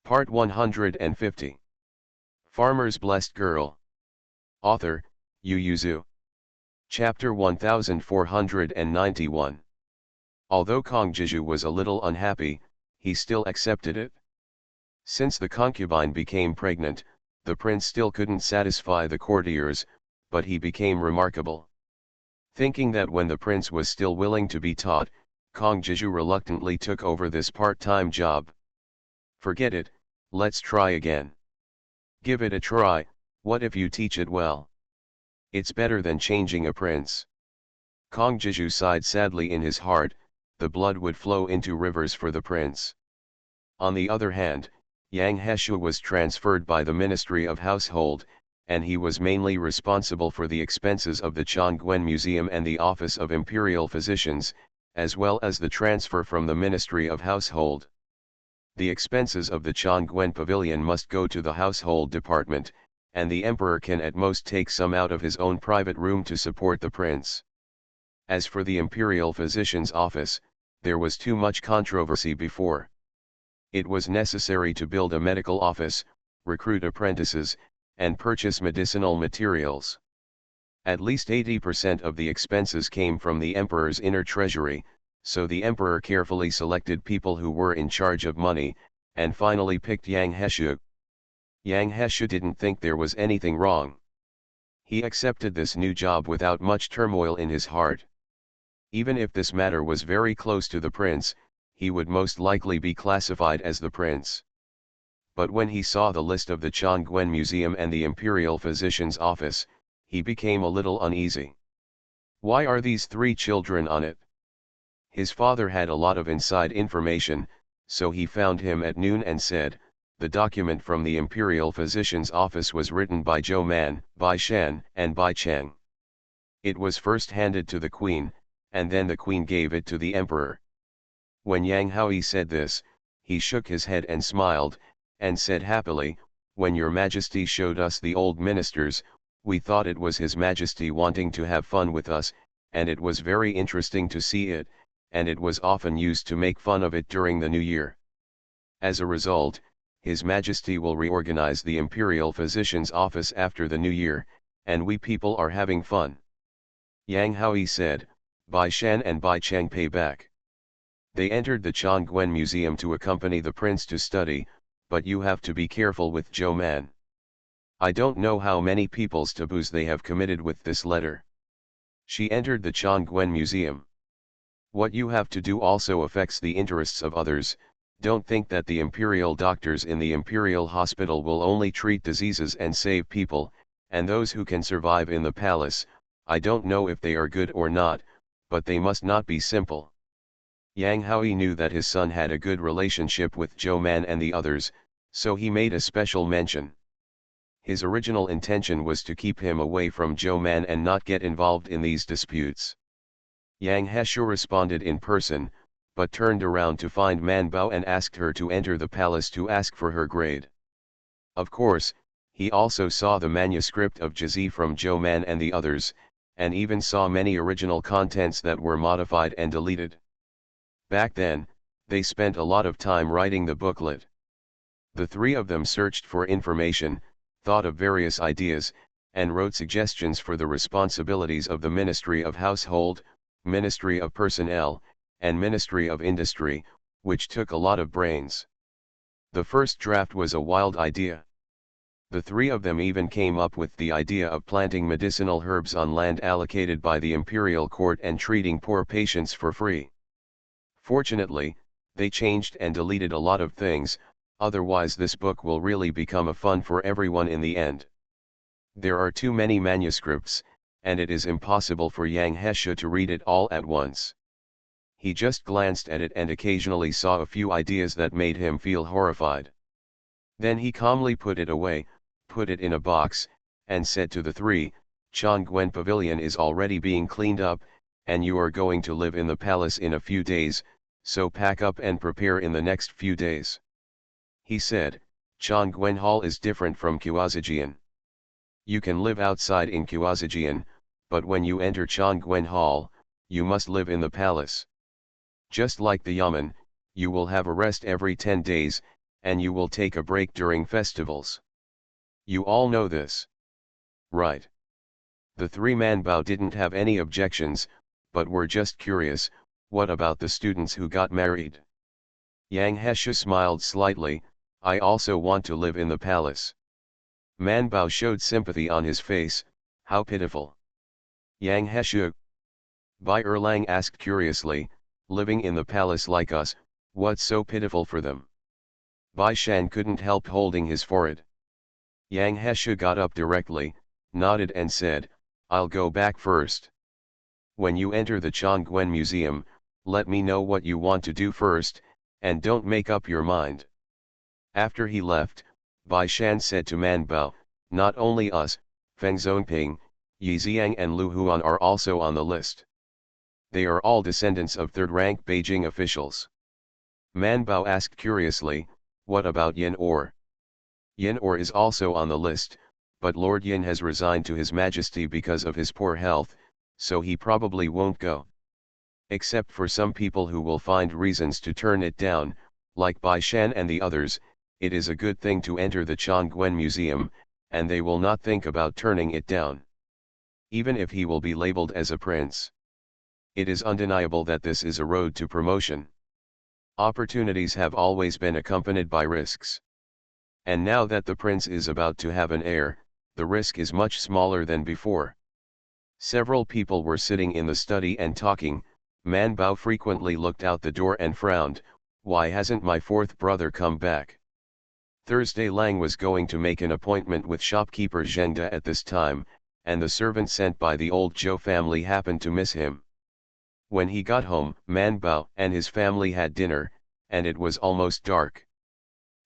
Part 150. Farmer's Blessed Girl. Author, Yu Yuzu. Chapter 1491. Although Kong Jiju was a little unhappy, he still accepted it. Since the concubine became pregnant, the prince still couldn't satisfy the courtiers, but he became remarkable. Thinking that when the prince was still willing to be taught, Kong Jiju reluctantly took over this part-time job. Forget it, let's try again. Give it a try, what if you teach it well? It's better than changing a prince. Kong Jiju sighed sadly in his heart, the blood would flow into rivers for the prince. On the other hand, Yang Heshu was transferred by the Ministry of Household, and he was mainly responsible for the expenses of the Chongguan Museum and the Office of Imperial Physicians, as well as the transfer from the Ministry of Household. The expenses of the Chongguan Pavilion must go to the Household Department, and the Emperor can at most take some out of his own private room to support the prince. As for the Imperial Physician's Office, there was too much controversy before. It was necessary to build a medical office, recruit apprentices, and purchase medicinal materials. At least 80% of the expenses came from the Emperor's inner treasury, so the Emperor carefully selected people who were in charge of money, and finally picked Yang Heshu. Yang Heshu didn't think there was anything wrong. He accepted this new job without much turmoil in his heart. Even if this matter was very close to the prince, he would most likely be classified as the prince. But when he saw the list of the Chongguan Museum and the Imperial Physician's Office, he became a little uneasy. Why are these three children on it? His father had a lot of inside information, so he found him at noon and said, "The document from the Imperial Physician's Office was written by Zhou Man, Bai Shan, and Bai Cheng. It was first handed to the Queen, and then the Queen gave it to the Emperor." When Yang Haoyi said this, he shook his head and smiled, and said happily, "When your Majesty showed us the old ministers, we thought it was His Majesty wanting to have fun with us, and it was very interesting to see it, and it was often used to make fun of it during the New Year. As a result, His Majesty will reorganize the Imperial Physician's Office after the New Year, and we people are having fun." Yang Haoyi said, "Bai Shan and Bai Cheng pay back." They entered the Chongguan Museum to accompany the prince to study, but you have to be careful with Zhou Man. I don't know how many people's taboos they have committed with this letter. She entered the Chongguan Museum. What you have to do also affects the interests of others. Don't think that the imperial doctors in the imperial hospital will only treat diseases and save people, and those who can survive in the palace, I don't know if they are good or not, but they must not be simple. Yang Haoyi knew that his son had a good relationship with Zhou Man and the others, so he made a special mention. His original intention was to keep him away from Zhou Man and not get involved in these disputes. Yang Heshu responded in person, but turned around to find Man Bao and asked her to enter the palace to ask for her grade. Of course, he also saw the manuscript of Jizi from Zhou Man and the others, and even saw many original contents that were modified and deleted. Back then, they spent a lot of time writing the booklet. The three of them searched for information, thought of various ideas, and wrote suggestions for the responsibilities of the Ministry of Household, Ministry of Personnel, and Ministry of Industry, which took a lot of brains. The first draft was a wild idea. The three of them even came up with the idea of planting medicinal herbs on land allocated by the imperial court and treating poor patients for free. Fortunately, they changed and deleted a lot of things, otherwise this book will really become a fun for everyone in the end. There are too many manuscripts, and it is impossible for Yang Heshu to read it all at once. He just glanced at it and occasionally saw a few ideas that made him feel horrified. Then he calmly put it away, put it in a box, and said to the three, "Chongguan Pavilion is already being cleaned up, and you are going to live in the palace in a few days, so pack up and prepare in the next few days." He said, "Chongguan Hall is different from Qiaozijian. You can live outside in Qiaozijian, but when you enter Chongguan Hall, you must live in the palace. Just like the yamen, you will have a rest every 10 days, and you will take a break during festivals. You all know this. Right. The three Manbao didn't have any objections, but were just curious, what about the students who got married? Yang Hesha smiled slightly, I also want to live in the palace. Manbao showed sympathy on his face, how pitiful. Yang Hesha. Bai Erlang asked curiously, living in the palace like us, what's so pitiful for them? Bai Shan couldn't help holding his forehead. Yang Hesha got up directly, nodded and said, I'll go back first. When you enter the Chongguan Museum, let me know what you want to do first, and don't make up your mind. After he left, Bai Shan said to Manbao, not only us, Feng Zongping, Yi Xiang and Lu Huan are also on the list. They are all descendants of third-rank Beijing officials. Manbao asked curiously, what about Yin Or? Yin Or is also on the list, but Lord Yin has resigned to His Majesty because of his poor health, so he probably won't go. Except for some people who will find reasons to turn it down, like Bai Shan and the others, it is a good thing to enter the Chongguan Museum, and they will not think about turning it down. Even if he will be labeled as a prince. It is undeniable that this is a road to promotion. Opportunities have always been accompanied by risks. And now that the prince is about to have an heir, the risk is much smaller than before. Several people were sitting in the study and talking. Manbao frequently looked out the door and frowned, why hasn't my fourth brother come back? Thursday Lang was going to make an appointment with shopkeeper Zhengda at this time, and the servant sent by the old Zhou family happened to miss him. When he got home, Manbao and his family had dinner, and it was almost dark.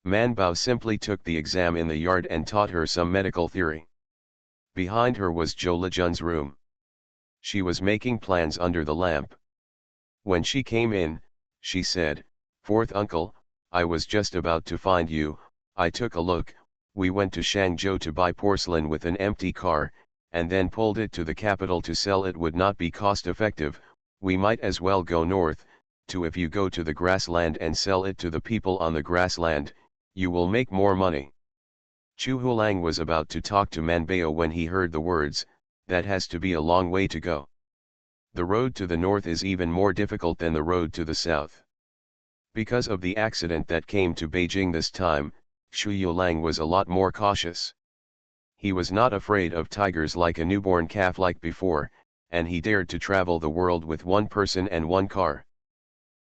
Manbao simply took the exam in the yard and taught her some medical theory. Behind her was Zhou Lijun's room. She was making plans under the lamp. When she came in, she said, Fourth uncle, I was just about to find you. I took a look, we went to Shangzhou to buy porcelain with an empty car, and then pulled it to the capital to sell. It would not be cost effective, we might as well go north, to if you go to the grassland and sell it to the people on the grassland, you will make more money. Chu Hulang was about to talk to Manbao when he heard the words, that has to be a long way to go. The road to the north is even more difficult than the road to the south. Because of the accident that came to Beijing this time, Xu Yulang was a lot more cautious. He was not afraid of tigers like a newborn calf like before, and he dared to travel the world with one person and one car.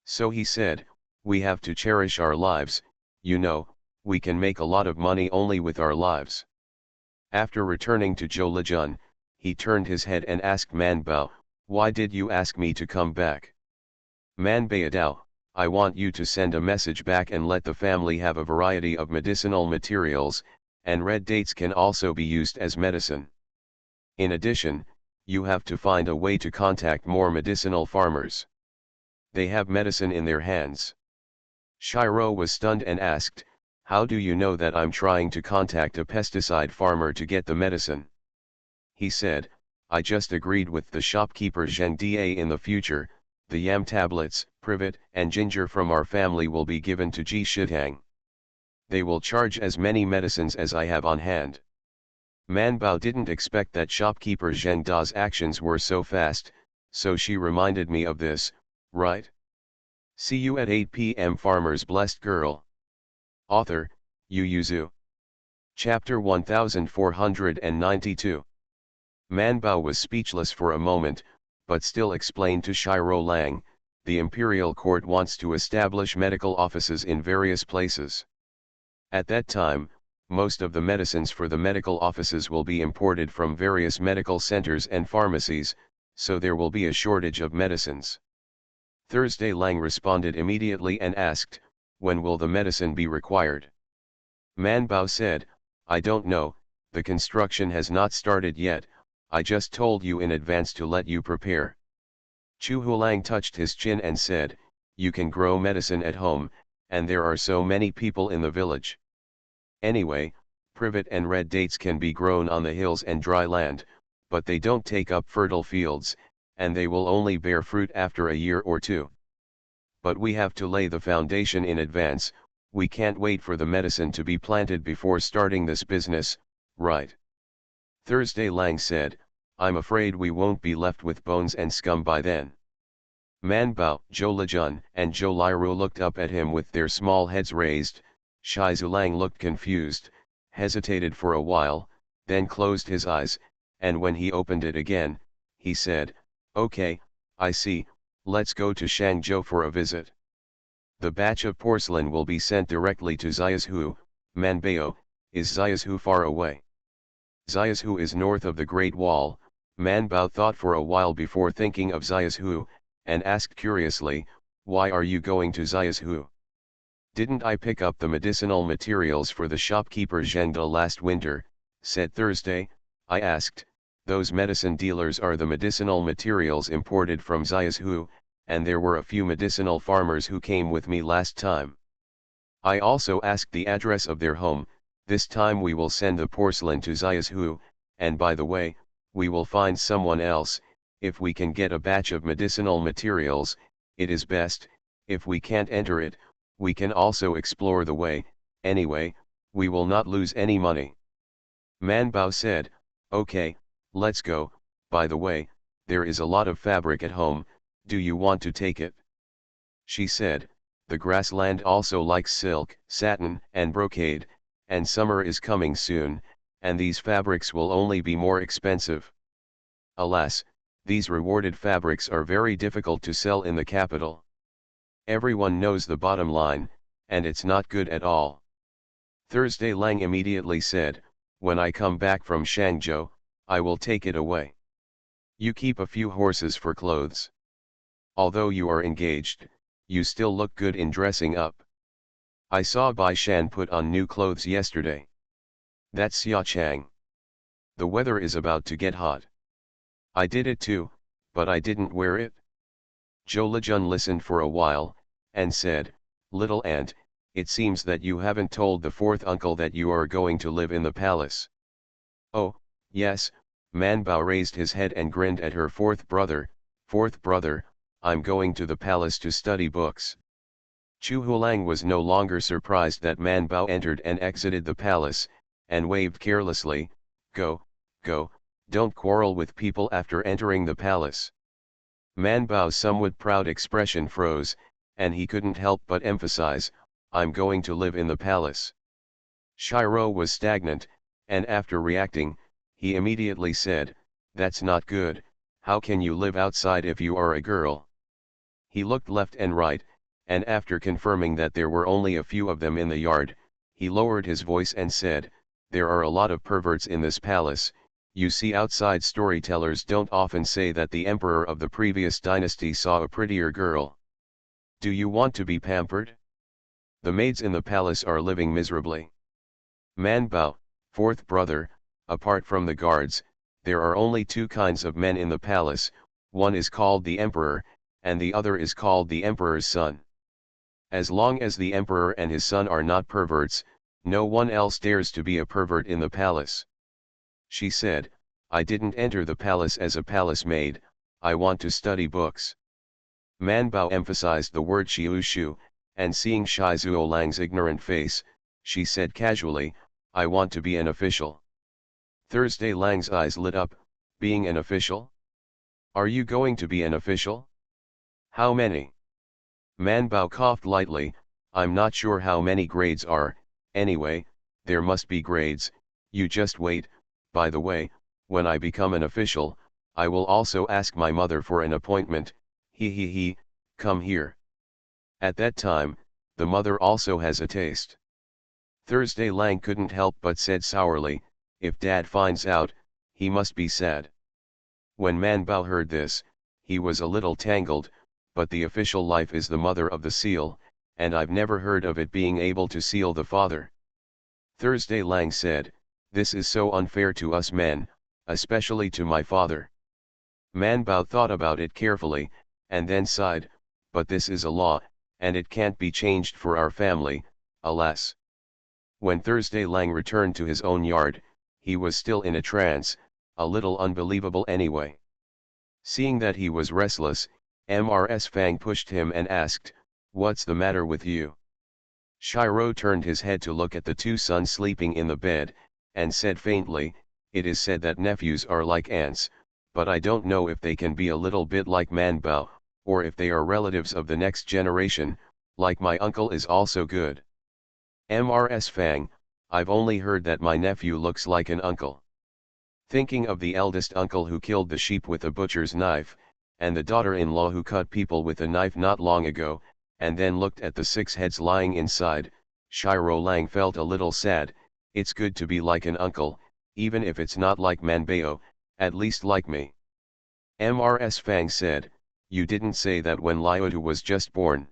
So he said, we have to cherish our lives, you know, we can make a lot of money only with our lives. After returning to Zhou Lijun, he turned his head and asked Manbao, why did you ask me to come back? Manbao Dao, I want you to send a message back and let the family have a variety of medicinal materials, and red dates can also be used as medicine. In addition, you have to find a way to contact more medicinal farmers. They have medicine in their hands. Shiro was stunned and asked, how do you know that I'm trying to contact a pesticide farmer to get the medicine? He said, I just agreed with the shopkeeper Zheng Da in the future, the yam tablets, privet, and ginger from our family will be given to Ji Shitang. They will charge as many medicines as I have on hand. Manbao didn't expect that shopkeeper Zheng Da's actions were so fast, so she reminded me of this, right? See you at 8 p.m. Farmer's Blessed Girl. Author, Yu Yuzu. Chapter 1492. Manbao was speechless for a moment, but still explained to Shiro Lang, the imperial court wants to establish medical offices in various places. At that time, most of the medicines for the medical offices will be imported from various medical centers and pharmacies, so there will be a shortage of medicines. Thursday Lang responded immediately and asked, when will the medicine be required? Manbao said, I don't know, the construction has not started yet, I just told you in advance to let you prepare. Chu Hulang touched his chin and said, you can grow medicine at home, and there are so many people in the village. Anyway, privet and red dates can be grown on the hills and dry land, but they don't take up fertile fields, and they will only bear fruit after a year or two. But we have to lay the foundation in advance, We can't wait for the medicine to be planted before starting this business, right? Thursday Lang said, I'm afraid we won't be left with bones and scum by then. Man Bao, Zhou Lejun, and Zhou Liru looked up at him with their small heads raised. Shi Zulang looked confused, hesitated for a while, then closed his eyes, and when he opened it again, he said, Okay, I see, let's go to Shangzhou for a visit. The batch of porcelain will be sent directly to Xiaoshu. Manbao, is Xiaoshu far away? Xiaoshu is north of the Great Wall. Manbao thought for a while before thinking of Xiaoshu, and asked curiously, why are you going to Xiaoshu? Didn't I pick up the medicinal materials for the shopkeeper Zhengde last winter, said Thursday. I asked, those medicine dealers are the medicinal materials imported from Xiaoshu, and there were a few medicinal farmers who came with me last time. I also asked the address of their home. This time we will send the porcelain to Xiaoshu, and by the way, we will find someone else. If we can get a batch of medicinal materials, it is best. If we can't enter it, we can also explore the way. Anyway, we will not lose any money. Man Bao said, okay, let's go. By the way, there is a lot of fabric at home, do you want to take it? She said, the grassland also likes silk, satin, and brocade, and summer is coming soon, and these fabrics will only be more expensive. Alas, these rewarded fabrics are very difficult to sell in the capital. Everyone knows the bottom line, and it's not good at all. Thursday Lang immediately said, when I come back from Shangzhou, I will take it away. You keep a few horses for clothes. Although you are engaged, you still look good in dressing up. I saw Bai Shan put on new clothes yesterday. That's Xia Chang. The weather is about to get hot. I did it too, but I didn't wear it. Zhou Lejun listened for a while, and said, little aunt, it seems that you haven't told the fourth uncle that you are going to live in the palace. Oh, yes, Man Bao raised his head and grinned at her fourth brother, I'm going to the palace to study books. Chu Hulang was no longer surprised that Man Bao entered and exited the palace, and waved carelessly, go, don't quarrel with people after entering the palace. Man Bao's somewhat proud expression froze, and he couldn't help but emphasize, I'm going to live in the palace. Shiro was stagnant, and after reacting, he immediately said, that's not good, how can you live outside if you are a girl? He looked left and right, and after confirming that there were only a few of them in the yard, he lowered his voice and said, there are a lot of perverts in this palace. You see, outside storytellers don't often say that the emperor of the previous dynasty saw a prettier girl. Do you want to be pampered? The maids in the palace are living miserably. Man Bao, fourth brother, apart from the guards, there are only two kinds of men in the palace, one is called the emperor, and the other is called the emperor's son. As long as the emperor and his son are not perverts, no one else dares to be a pervert in the palace. She said, I didn't enter the palace as a palace maid, I want to study books. Man Bao emphasized the word shiushu, and seeing Shi Zuolang's ignorant face, she said casually, I want to be an official. Thursday Lang's eyes lit up, being an official? Are you going to be an official? How many? Man Bao coughed lightly, I'm not sure how many grades are, anyway, there must be grades, you just wait. By the way, when I become an official, I will also ask my mother for an appointment, come here. At that time, the mother also has a taste. Thursday Lang couldn't help but said sourly, if Dad finds out, he must be sad. When Man Bao heard this, he was a little tangled, but the official life is the mother of the seal, and I've never heard of it being able to seal the father. Thursday Lang said, this is so unfair to us men, especially to my father. Man Bao thought about it carefully, and then sighed, but this is a law, and it can't be changed for our family, alas. When Thursday Lang returned to his own yard, he was still in a trance, a little unbelievable anyway. Seeing that he was restless, Mrs. Fang pushed him and asked, what's the matter with you? Shiro turned his head to look at the two sons sleeping in the bed, and said faintly, "It is said that nephews are like ants, but I don't know if they can be a little bit like Manbao, or if they are relatives of the next generation, like my uncle is also good. Mrs. Fang, I've only heard that my nephew looks like an uncle." Thinking of the eldest uncle who killed the sheep with a butcher's knife, and the daughter-in-law who cut people with a knife not long ago, and then looked at the 6 heads lying inside, Shiro Lang felt a little sad. It's good to be like an uncle, even if it's not like Manbao, at least like me. Mrs. Fang said, "You didn't say that when Lyotu was just born.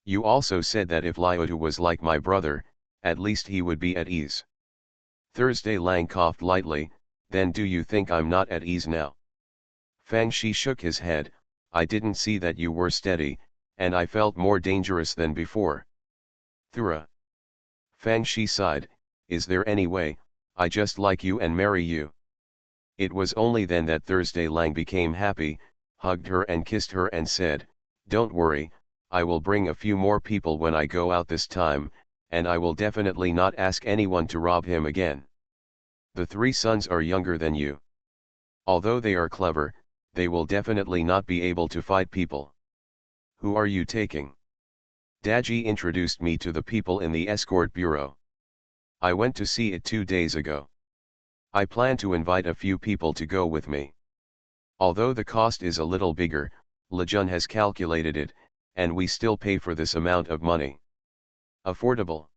You also said that if Lyotu was like my brother, at least he would be at ease." Thursday Lang coughed lightly, "Then do you think I'm not at ease now?" Fang Shi shook his head, "I didn't see that you were steady, and I felt more dangerous than before." Thura. Fang Shi sighed, "Is there any way, I just like you and marry you?" It was only then that Thursday Lang became happy, hugged her and kissed her and said, "Don't worry, I will bring a few more people when I go out this time, and I will definitely not ask anyone to rob him again. The 3 sons are younger than you. Although they are clever, they will definitely not be able to fight people. Who are you taking?" "Daji introduced me to the people in the escort bureau. I went to see it 2 days ago. I plan to invite a few people to go with me. Although the cost is a little bigger, Lejun has calculated it, and we still pay for this amount of money. Affordable."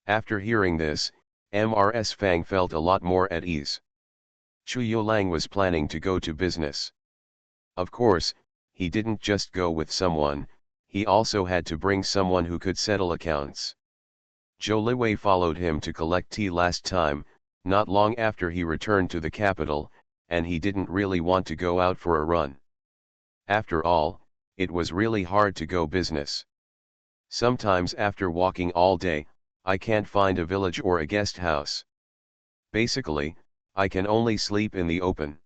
After hearing this, Mrs. Fang felt a lot more at ease. Chu Yulang was planning to go to business. Of course, he didn't just go with someone, he also had to bring someone who could settle accounts. Zhou Liwei followed him to collect tea last time, not long after he returned to the capital, and he didn't really want to go out for a run. After all, it was really hard to go business. Sometimes after walking all day, I can't find a village or a guest house. Basically, I can only sleep in the open.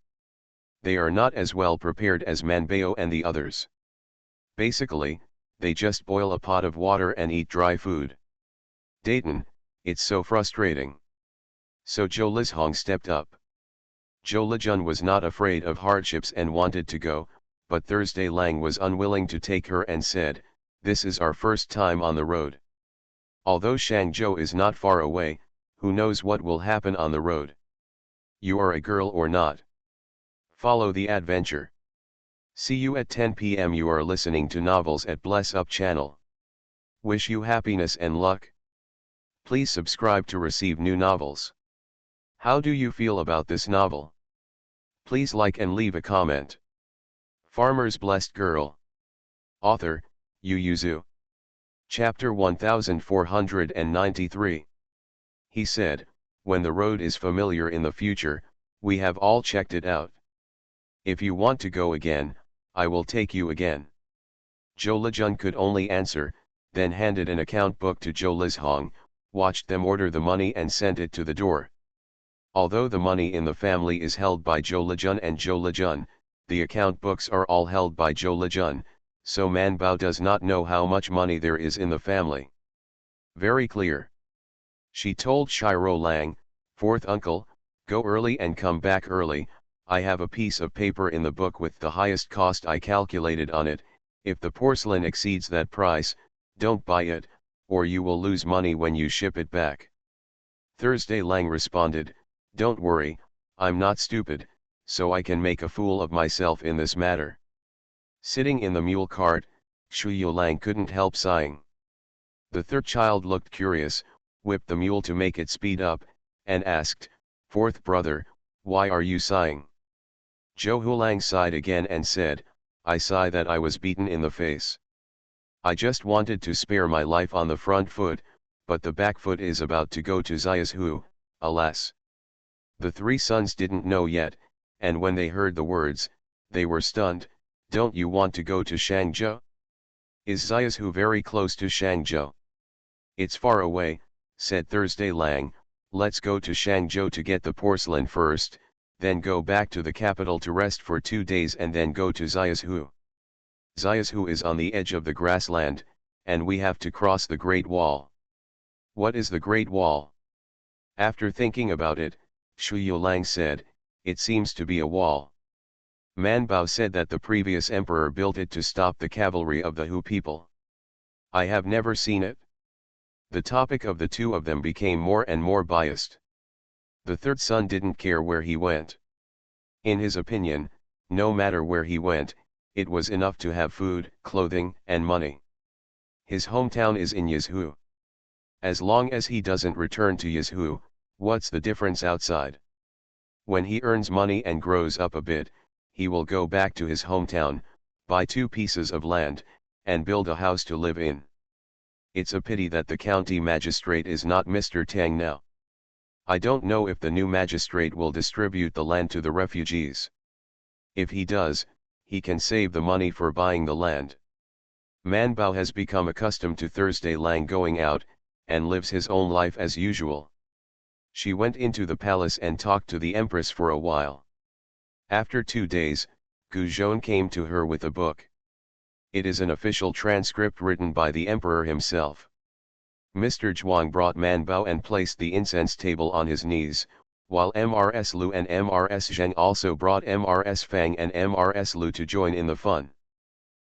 They are not as well prepared as Manbao and the others. Basically, they just boil a pot of water and eat dry food. Dayton, it's so frustrating." So Zhou Lizhong stepped up. Zhou Lejun was not afraid of hardships and wanted to go, but Thursday Lang was unwilling to take her and said, "This is our first time on the road. Although Shangzhou is not far away, who knows what will happen on the road. You are a girl or not. Follow the adventure. See you at 10 p.m. You are listening to Novels at Bless Up channel. Wish you happiness and luck. Please subscribe to receive new novels. How do you feel about this novel? Please like and leave a comment. Farmer's Blessed Girl. Author, Yu Yuzu. Chapter 1493. He said, "When the road is familiar in the future, we have all checked it out. If you want to go again, I will take you again." Zhou Lejun could only answer, then handed an account book to Zhou Lizhong, watched them order the money and sent it to the door. Although the money in the family is held by Zhou Lejun and Zhou Lejun, the account books are all held by Zhou Lejun, so Manbao does not know how much money there is in the family. Very clear. She told Shiro Lang, "Fourth uncle, go early and come back early. I have a piece of paper in the book with the highest cost I calculated on it. If the porcelain exceeds that price, don't buy it, or you will lose money when you ship it back." Thursday Lang responded, "Don't worry, I'm not stupid, so I can make a fool of myself in this matter." Sitting in the mule cart, Shu Yulang couldn't help sighing. The third child looked curious, whipped the mule to make it speed up, and asked, "Fourth brother, why are you sighing?" Zhou Hulang sighed again and said, "I sigh that I was beaten in the face. I just wanted to spare my life on the front foot, but the back foot is about to go to Xiaohu, alas." The 3 sons didn't know yet, and when they heard the words, they were stunned. "Don't you want to go to Shangzhou? Is Xiaohu very close to Shangzhou?" "It's far away," said Thursday Lang. "Let's go to Shangzhou to get the porcelain first, then go back to the capital to rest for 2 days and then go to Xiaohu. Xiaohu is on the edge of the grassland, and we have to cross the Great Wall. What is the Great Wall? After thinking about it, Shu Yulang said, it seems to be a wall. Man Bao said that the previous emperor built it to stop the cavalry of the Hu people. I have never seen it. The topic of the two of them became more and more biased. The third son didn't care where he went. In his opinion, no matter where he went, it was enough to have food, clothing, and money. His hometown is in Yizhu. As long as he doesn't return to Yizhu, what's the difference outside? When he earns money and grows up a bit, he will go back to his hometown, buy 2 pieces of land, and build a house to live in. It's a pity that the county magistrate is not Mr. Tang now. I don't know if the new magistrate will distribute the land to the refugees. If he does, he can save the money for buying the land. Man Bao has become accustomed to Thursday Lang going out, and lives his own life as usual. She went into the palace and talked to the empress for a while. After 2 days, Gu Zhong came to her with a book. It is an official transcript written by the emperor himself. Mr. Zhuang brought Man Bao and placed the incense table on his knees, while Mrs. Lu and Mrs. Zheng also brought Mrs. Fang and Mrs. Lu to join in the fun.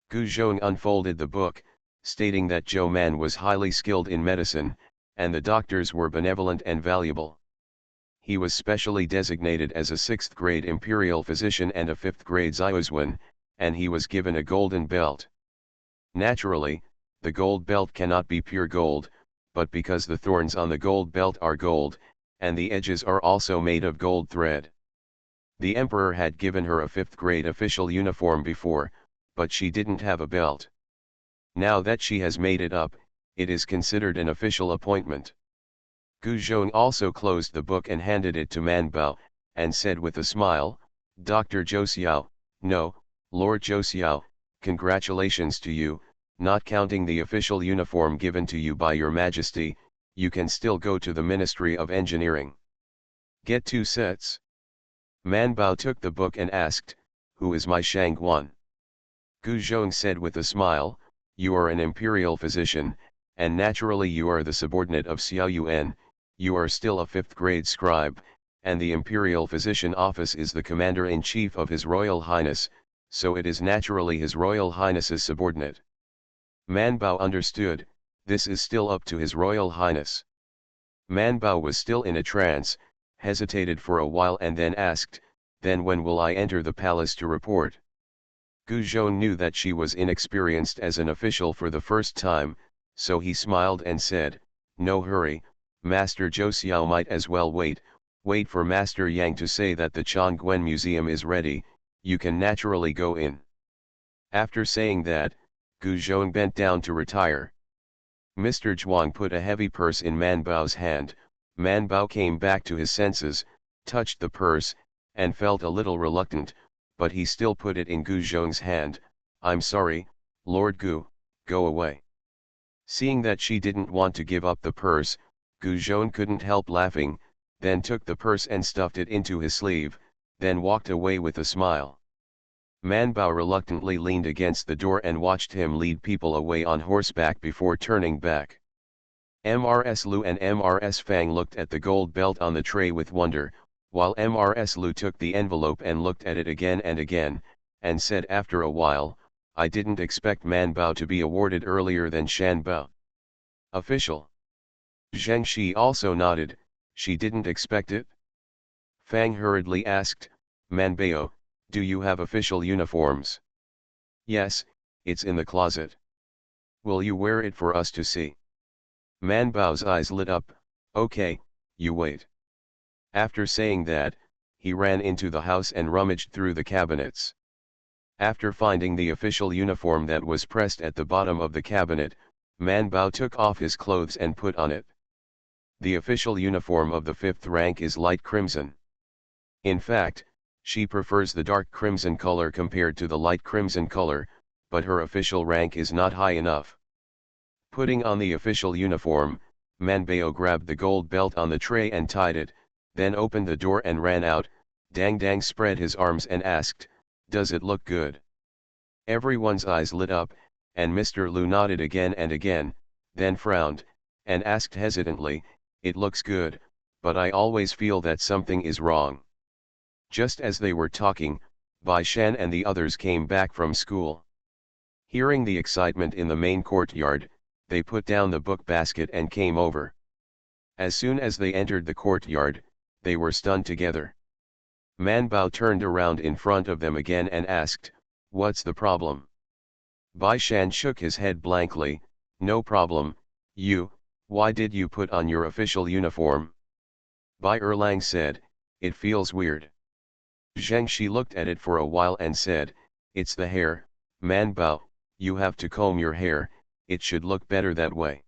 Gu Zhong unfolded the book, stating that Zhou Man was highly skilled in medicine, and the doctors were benevolent and valuable. He was specially designated as a 6th grade imperial physician and a 5th grade Zaiuzwan, and he was given a golden belt. Naturally, the gold belt cannot be pure gold, but because the thorns on the gold belt are gold, and the edges are also made of gold thread. The emperor had given her a 5th grade official uniform before, but she didn't have a belt. Now that she has made it up, it is considered an official appointment. Gu Zhong also closed the book and handed it to Man Bao, and said with a smile, Dr. Zhou Xiao, no, Lord Zhou Xiao, congratulations to you, not counting the official uniform given to you by your majesty, you can still go to the Ministry of Engineering. Get 2 sets. Man Bao took the book and asked, who is my Shangguan? Gu Zhong said with a smile, you are an imperial physician, and naturally you are the subordinate of Xiao Yuan, you are still a 5th grade scribe, and the imperial physician office is the commander-in-chief of His Royal Highness, so it is naturally His Royal Highness's subordinate. Man Bao understood, this is still up to His Royal Highness. Man Bao was still in a trance, hesitated for a while and then asked, then when will I enter the palace to report? Gu Zhong knew that she was inexperienced as an official for the first time, so he smiled and said, no hurry, Master Zhou Xiao might as well wait for Master Yang to say that the Chongguan Museum is ready, you can naturally go in. After saying that, Gu Zhong bent down to retire. Mr. Zhuang put a heavy purse in Man Bao's hand. Man Bao came back to his senses, touched the purse, and felt a little reluctant, but he still put it in Gu Zhong's hand. I'm sorry, Lord Gu, go away. Seeing that she didn't want to give up the purse, Gu Zhong couldn't help laughing, then took the purse and stuffed it into his sleeve, then walked away with a smile. Man Bao reluctantly leaned against the door and watched him lead people away on horseback before turning back. Mrs. Lu and Mrs. Fang looked at the gold belt on the tray with wonder, while Mrs. Lu took the envelope and looked at it again and again, and said after a while, I didn't expect Man Bao to be awarded earlier than Shan Bao. Official. Zheng Shi also nodded, she didn't expect it? Fang hurriedly asked, Man Bao, do you have official uniforms? Yes, it's in the closet. Will you wear it for us to see? Man Bao's eyes lit up, okay, you wait. After saying that, he ran into the house and rummaged through the cabinets. After finding the official uniform that was pressed at the bottom of the cabinet, Man Bao took off his clothes and put on it. The official uniform of the 5th rank is light crimson. In fact, she prefers the dark crimson color compared to the light crimson color, but her official rank is not high enough. Putting on the official uniform, Man Bao grabbed the gold belt on the tray and tied it, then opened the door and ran out. Dang Dang spread his arms and asked, does it look good? Everyone's eyes lit up, and Mr. Liu nodded again and again, then frowned, and asked hesitantly, "It looks good, but I always feel that something is wrong." Just as they were talking, Bai Shan and the others came back from school. Hearing the excitement in the main courtyard, they put down the book basket and came over. As soon as they entered the courtyard, they were stunned together. Man Bao turned around in front of them again and asked, "What's the problem?" Bai Shan shook his head blankly, "No problem, why did you put on your official uniform?" Bai Erlang said, "It feels weird." Zheng Shi looked at it for a while and said, "It's the hair, Man Bao, you have to comb your hair, it should look better that way."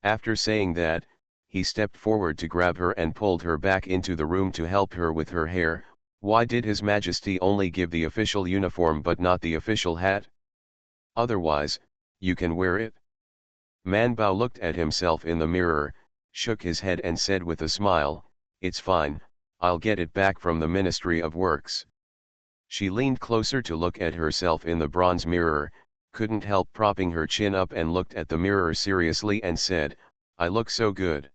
After saying that, he stepped forward to grab her and pulled her back into the room to help her with her hair. Why did His Majesty only give the official uniform but not the official hat? Otherwise, you can wear it. Man Bao looked at himself in the mirror, shook his head and said with a smile, "It's fine, I'll get it back from the Ministry of Works." She leaned closer to look at herself in the bronze mirror, couldn't help propping her chin up and looked at the mirror seriously and said, "I look so good."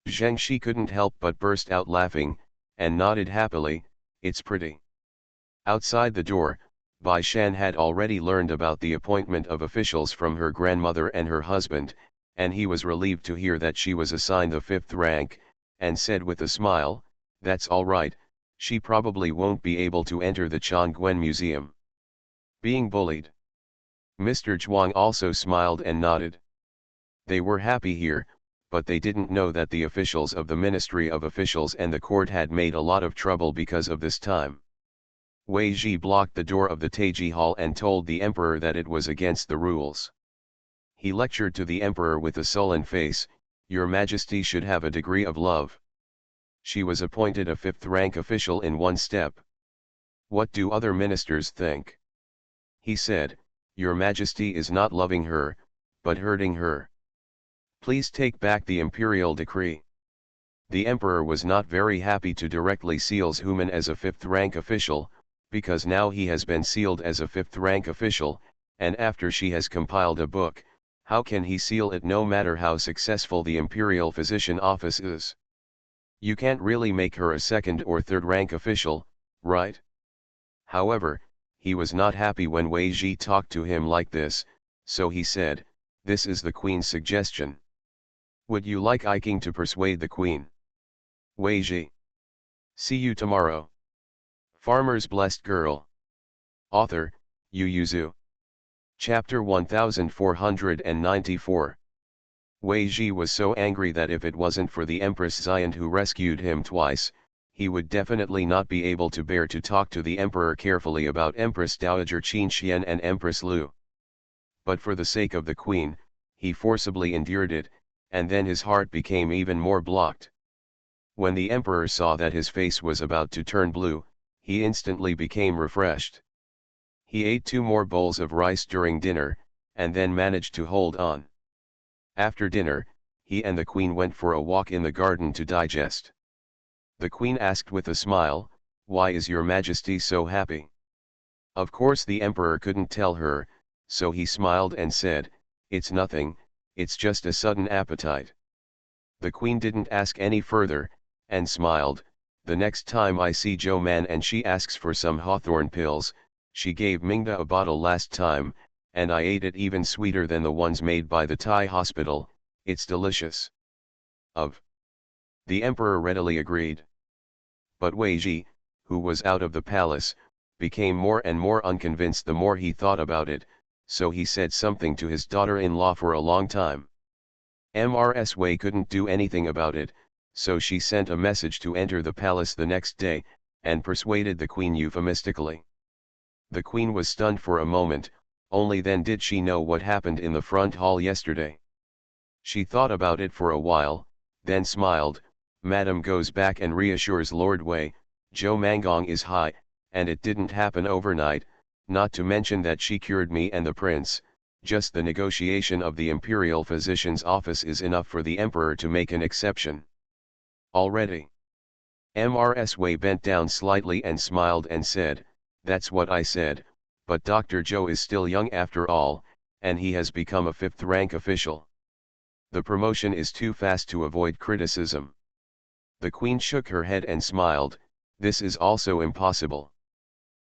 Zheng Shi couldn't help but burst out laughing, and nodded happily, "It's pretty." Outside the door, Bai Shan had already learned about the appointment of officials from her grandmother and her husband, and he was relieved to hear that she was assigned the 5th rank, and said with a smile, "That's all right, she probably won't be able to enter the Chongquen Museum." Being bullied. Mr. Zhuang also smiled and nodded. They were happy here, but they didn't know that the officials of the Ministry of Officials and the court had made a lot of trouble because of this time. Wei Ji blocked the door of the Taiji Hall and told the emperor that it was against the rules. He lectured to the emperor with a sullen face, "Your Majesty should have a degree of love." She was appointed a 5th rank official in one step. What do other ministers think? He said, "Your Majesty is not loving her, but hurting her. Please take back the imperial decree." The emperor was not very happy to directly seal Human as a 5th rank official, because now he has been sealed as a 5th rank official, and after she has compiled a book, how can he seal it no matter how successful the imperial physician office is? You can't really make her a 2nd or 3rd rank official, right? However, he was not happy when Wei Ji talked to him like this, so he said, "This is the Queen's suggestion. Would you like I King to persuade the Queen?" Wei Ji. See you tomorrow. Farmer's Blessed Girl. Author, Yu Yuzu. Chapter 1494. Wei Ji was so angry that if it wasn't for the Empress Xian who rescued him twice, he would definitely not be able to bear to talk to the Emperor carefully about Empress Dowager Qin Xian and Empress Lu. But for the sake of the Queen, he forcibly endured it, and then his heart became even more blocked. When the Emperor saw that his face was about to turn blue, he instantly became refreshed. He ate 2 more bowls of rice during dinner, and then managed to hold on. After dinner, he and the Queen went for a walk in the garden to digest. The Queen asked with a smile, "Why is your Majesty so happy?" Of course the Emperor couldn't tell her, so he smiled and said, "It's nothing, it's just a sudden appetite." The Queen didn't ask any further, and smiled, "The next time I see Jo Man and she asks for some hawthorn pills, she gave Mingda a bottle last time, and I ate it even sweeter than the ones made by the Thai hospital, it's delicious." The Emperor readily agreed. But Wei Ji, who was out of the palace, became more and more unconvinced the more he thought about it, so he said something to his daughter-in-law for a long time. Mrs. Wei couldn't do anything about it, so she sent a message to enter the palace the next day, and persuaded the Queen euphemistically. The Queen was stunned for a moment, only then did she know what happened in the front hall yesterday. She thought about it for a while, then smiled, "Madam goes back and reassures Lord Wei, Zhou Mangong is high, and it didn't happen overnight, not to mention that she cured me and the prince, just the negotiation of the imperial physician's office is enough for the emperor to make an exception." Already. Mrs. Wei bent down slightly and smiled and said, "That's what I said, but Dr. Zhou is still young after all, and he has become a fifth-rank official. The promotion is too fast to avoid criticism. The queen shook her head and smiled. This is also impossible.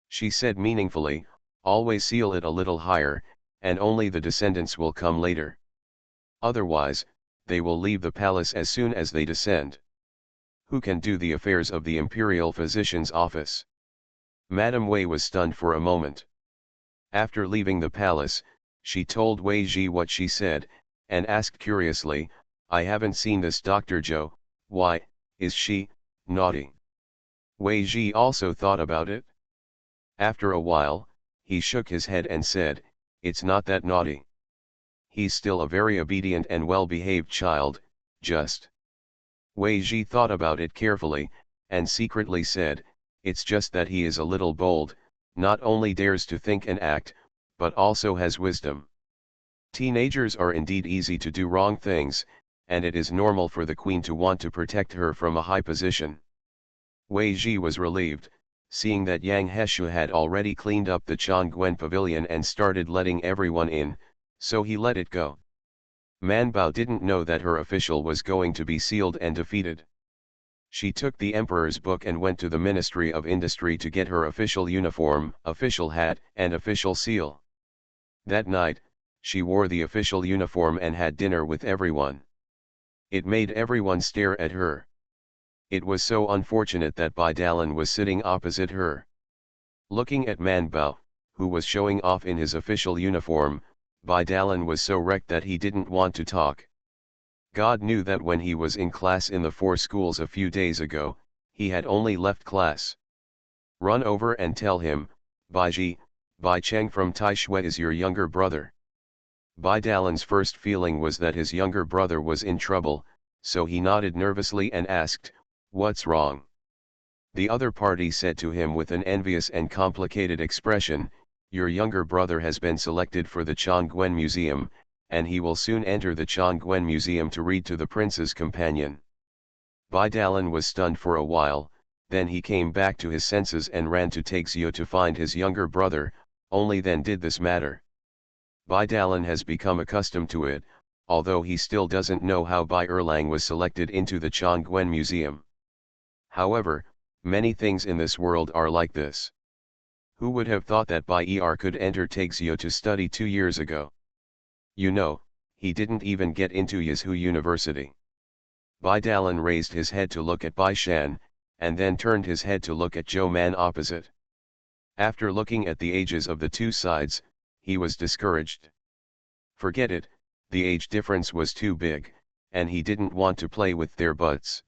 She said meaningfully, always seal it a little higher, and only the descendants will come later. Otherwise, they will leave the palace as soon as they descend. Who can do the affairs of the imperial physician's office? Madame Wei was stunned for a moment. After leaving the palace, she told Wei Ji what she said, and asked curiously, I haven't seen this Dr. Zhou, why, is she naughty? Wei Ji also thought about it. After a while, he shook his head and said, it's not that naughty. He's still a very obedient and well-behaved child, just. Wei Ji thought about it carefully, and secretly said, it's just that he is a little bold, not only dares to think and act, but also has wisdom. Teenagers are indeed easy to do wrong things, and it is normal for the queen to want to protect her from a high position. Wei Ji was relieved, seeing that Yang Heshu had already cleaned up the Changguan pavilion and started letting everyone in, so he let it go. Man Bao didn't know that her official was going to be sealed and defeated. She took the emperor's book and went to the Ministry of Industry to get her official uniform, official hat, and official seal. That night, she wore the official uniform and had dinner with everyone. It made everyone stare at her. It was so unfortunate that Bai Dalan was sitting opposite her. Looking at Man Bao, who was showing off in his official uniform, Bai Dalan was so wrecked that he didn't want to talk. God knew that when he was in class in the 4 schools a few days ago, he had only left class. Run over and tell him, Bai Ji, Bai Cheng from Taishui is your younger brother. Bai Dalan's first feeling was that his younger brother was in trouble, so he nodded nervously and asked, what's wrong? The other party said to him with an envious and complicated expression, your younger brother has been selected for the Changguan Museum, and he will soon enter the Changguan Museum to read to the prince's companion. Bai Dalan was stunned for a while, then he came back to his senses and ran to Taixio to find his younger brother, only then did this matter. Bai Dalan has become accustomed to it, although he still doesn't know how Bai Erlang was selected into the Changguan Museum. However, many things in this world are like this. Who would have thought that Bai Er could enter Taixio to study 2 years ago? You know, he didn't even get into Yizhu University. Bai Dalan raised his head to look at Bai Shan, and then turned his head to look at Zhou Man opposite. After looking at the ages of the 2 sides, he was discouraged. Forget it, the age difference was too big, and he didn't want to play with their butts.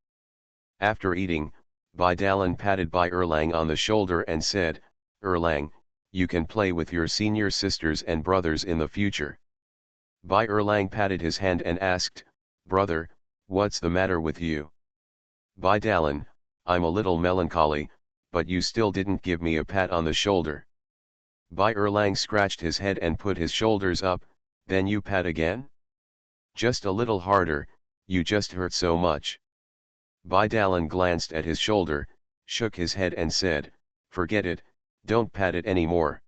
After eating, Bai Dalan patted Bai Erlang on the shoulder and said, Erlang, you can play with your senior sisters and brothers in the future. Bai Erlang patted his hand and asked, brother, what's the matter with you? Bai Dalan, I'm a little melancholy, but you still didn't give me a pat on the shoulder. Bai Erlang scratched his head and put his shoulders up, then you pat again? Just a little harder, you just hurt so much. Bai Dalan glanced at his shoulder, shook his head and said, forget it, don't pat it anymore.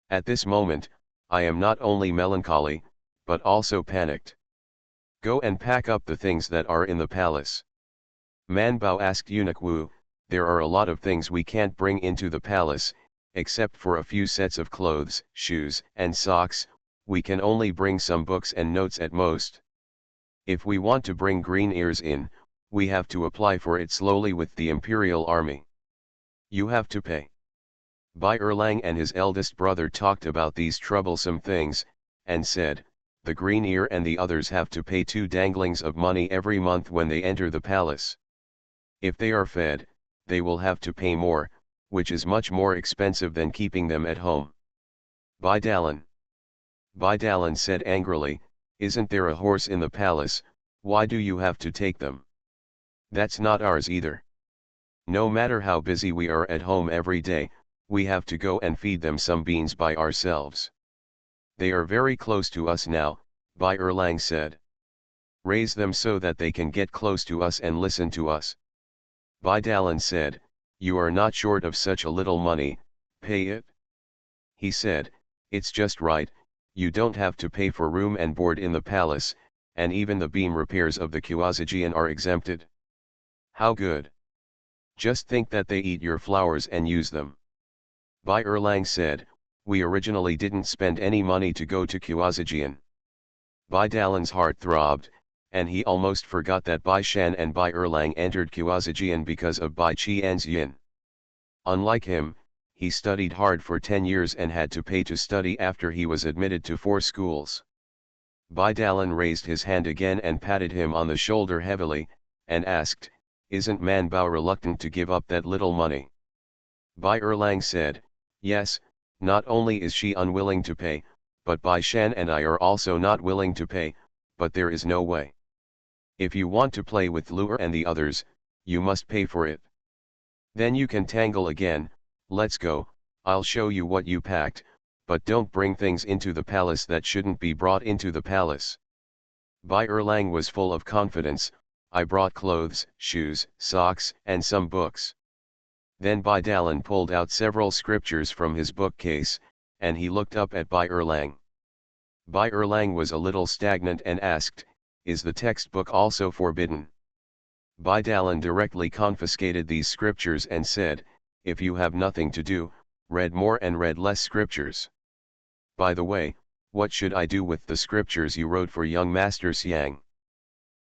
At this moment, I am not only melancholy, but also panicked. Go and pack up the things that are in the palace. Man Bao asked Eunuch Wu, there are a lot of things we can't bring into the palace, except for a few sets of clothes, shoes, and socks, we can only bring some books and notes at most. If we want to bring green ears in, we have to apply for it slowly with the imperial army. You have to pay. Bai Erlang and his eldest brother talked about these troublesome things, and said, the green ear and the others have to pay 2 danglings of money every month when they enter the palace. If they are fed, they will have to pay more, which is much more expensive than keeping them at home. Bai Dalan. Bai Dalan said angrily, isn't there a horse in the palace, why do you have to take them? That's not ours either. No matter how busy we are at home every day, we have to go and feed them some beans by ourselves. They are very close to us now, Bai Erlang said. Raise them so that they can get close to us and listen to us. Bai Dalan said, you are not short of such a little money, pay it. He said, it's just right, You don't have to pay for room and board in the palace, and even the beam repairs of the Kuazajian are exempted. How good! Just think that they eat your flowers and use them. Bai Erlang said, we originally didn't spend any money to go to Kuazajian. Bai Dalan's heart throbbed, and he almost forgot that Bai Shan and Bai Erlang entered Kuazajian because of Bai Qian's yin. Unlike him, he studied hard for 10 years and had to pay to study after he was admitted to 4 schools. Bai Dalan raised his hand again and patted him on the shoulder heavily, and asked, isn't Man Bao reluctant to give up that little money? Bai Erlang said, yes, not only is she unwilling to pay, but Bai Shan and I are also not willing to pay, but there is no way. If you want to play with Luer and the others, you must pay for it. Then you can tangle again. Let's go, I'll show you what you packed, but don't bring things into the palace that shouldn't be brought into the palace. Bai Erlang was full of confidence, I brought clothes, shoes, socks, and some books. Then Bai Dalan pulled out several scriptures from his bookcase, and he looked up at Bai Erlang. Bai Erlang was a little stagnant and asked, is the textbook also forbidden? Bai Dalan directly confiscated these scriptures and said, if you have nothing to do, read more and read less scriptures. By the way, what should I do with the scriptures you wrote for young Master Xiang?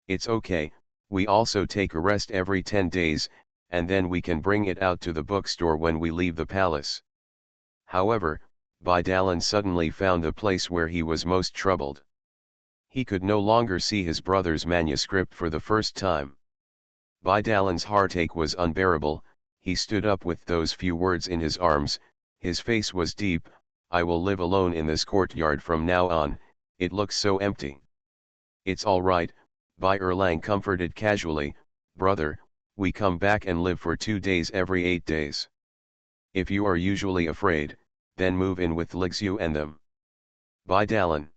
It's okay, we also take a rest every 10 days, and then we can bring it out to the bookstore when we leave the palace. However, Bai Dalan suddenly found the place where he was most troubled. He could no longer see his brother's manuscript for the first time. Bai Dalan's heartache was unbearable. He stood up with those few words in his arms, his face was deep, I will live alone in this courtyard from now on, it looks so empty. It's all right, Bai Erlang comforted casually, brother, we come back and live for 2 days every 8 days. If you are usually afraid, then move in with Lixu and them. Bai Dalan.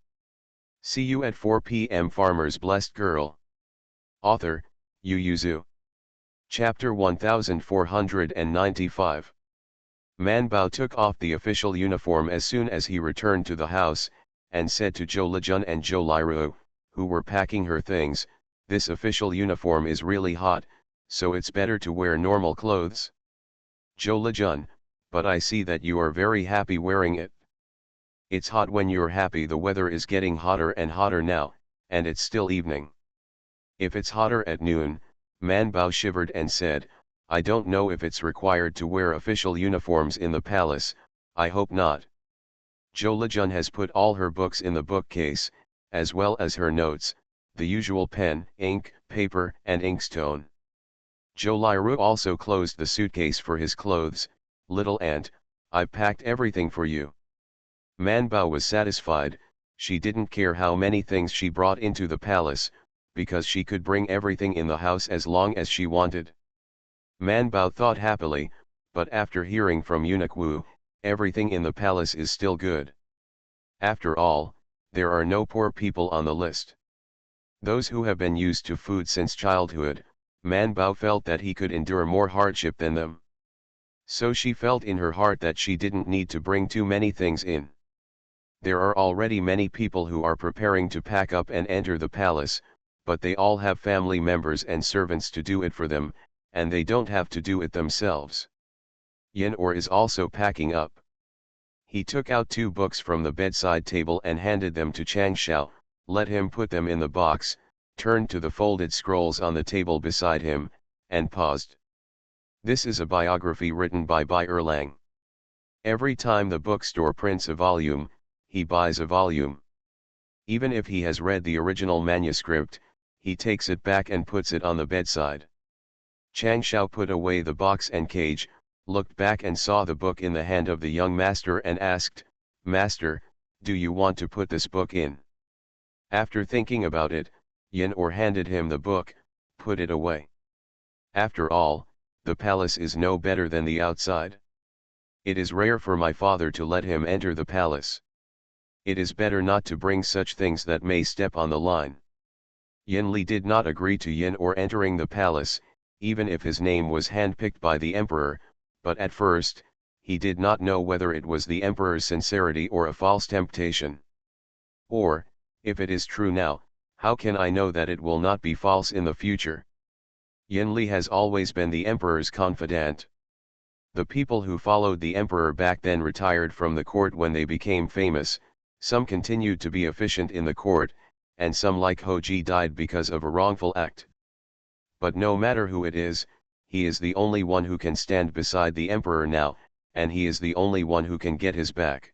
See you at 4 p.m. Farmer's Blessed Girl. Author, Yu Yuzu. Chapter 1495. Man Bao took off the official uniform as soon as he returned to the house, and said to Zhou Lijun and Zhou Liru, who were packing her things, this official uniform is really hot, so it's better to wear normal clothes. Zhou Lijun, but I see that you are very happy wearing it. It's hot when you're happy. The weather is getting hotter and hotter now, and it's still evening. If it's hotter at noon, Man Bao shivered and said, I don't know if it's required to wear official uniforms in the palace, I hope not. Zhou Lijun has put all her books in the bookcase, as well as her notes, the usual pen, ink, paper, and inkstone. Zhou Liru also closed the suitcase for his clothes. Little aunt, I've packed everything for you. Man Bao was satisfied. She didn't care how many things she brought into the palace, because she could bring everything in the house as long as she wanted. Man Bao thought happily, but after hearing from Eunuch Wu, everything in the palace is still good. After all, there are no poor people on the list. Those who have been used to food since childhood, Man Bao felt that he could endure more hardship than them. So she felt in her heart that she didn't need to bring too many things in. There are already many people who are preparing to pack up and enter the palace, but they all have family members and servants to do it for them, and they don't have to do it themselves. Yin Or is also packing up. He took out 2 books from the bedside table and handed them to Chang Shao, let him put them in the box, turned to the folded scrolls on the table beside him, and paused. This is a biography written by Bai Erlang. Every time the bookstore prints a volume, he buys a volume. Even if he has read the original manuscript, he takes it back and puts it on the bedside. Chang Shao put away the box and cage, looked back and saw the book in the hand of the young master and asked, Master, do you want to put this book in? After thinking about it, Yin Or handed him the book, put it away. After all, the palace is no better than the outside. It is rare for my father to let him enter the palace. It is better not to bring such things that may step on the line. Yin Li did not agree to Yin Or entering the palace, even if his name was handpicked by the emperor, but at first, he did not know whether it was the emperor's sincerity or a false temptation. Or, if it is true now, how can I know that it will not be false in the future? Yin Li has always been the emperor's confidant. The people who followed the emperor back then retired from the court when they became famous, some continued to be efficient in the court, and some like Hoji died because of a wrongful act. But no matter who it is, he is the only one who can stand beside the emperor now, and he is the only one who can get his back.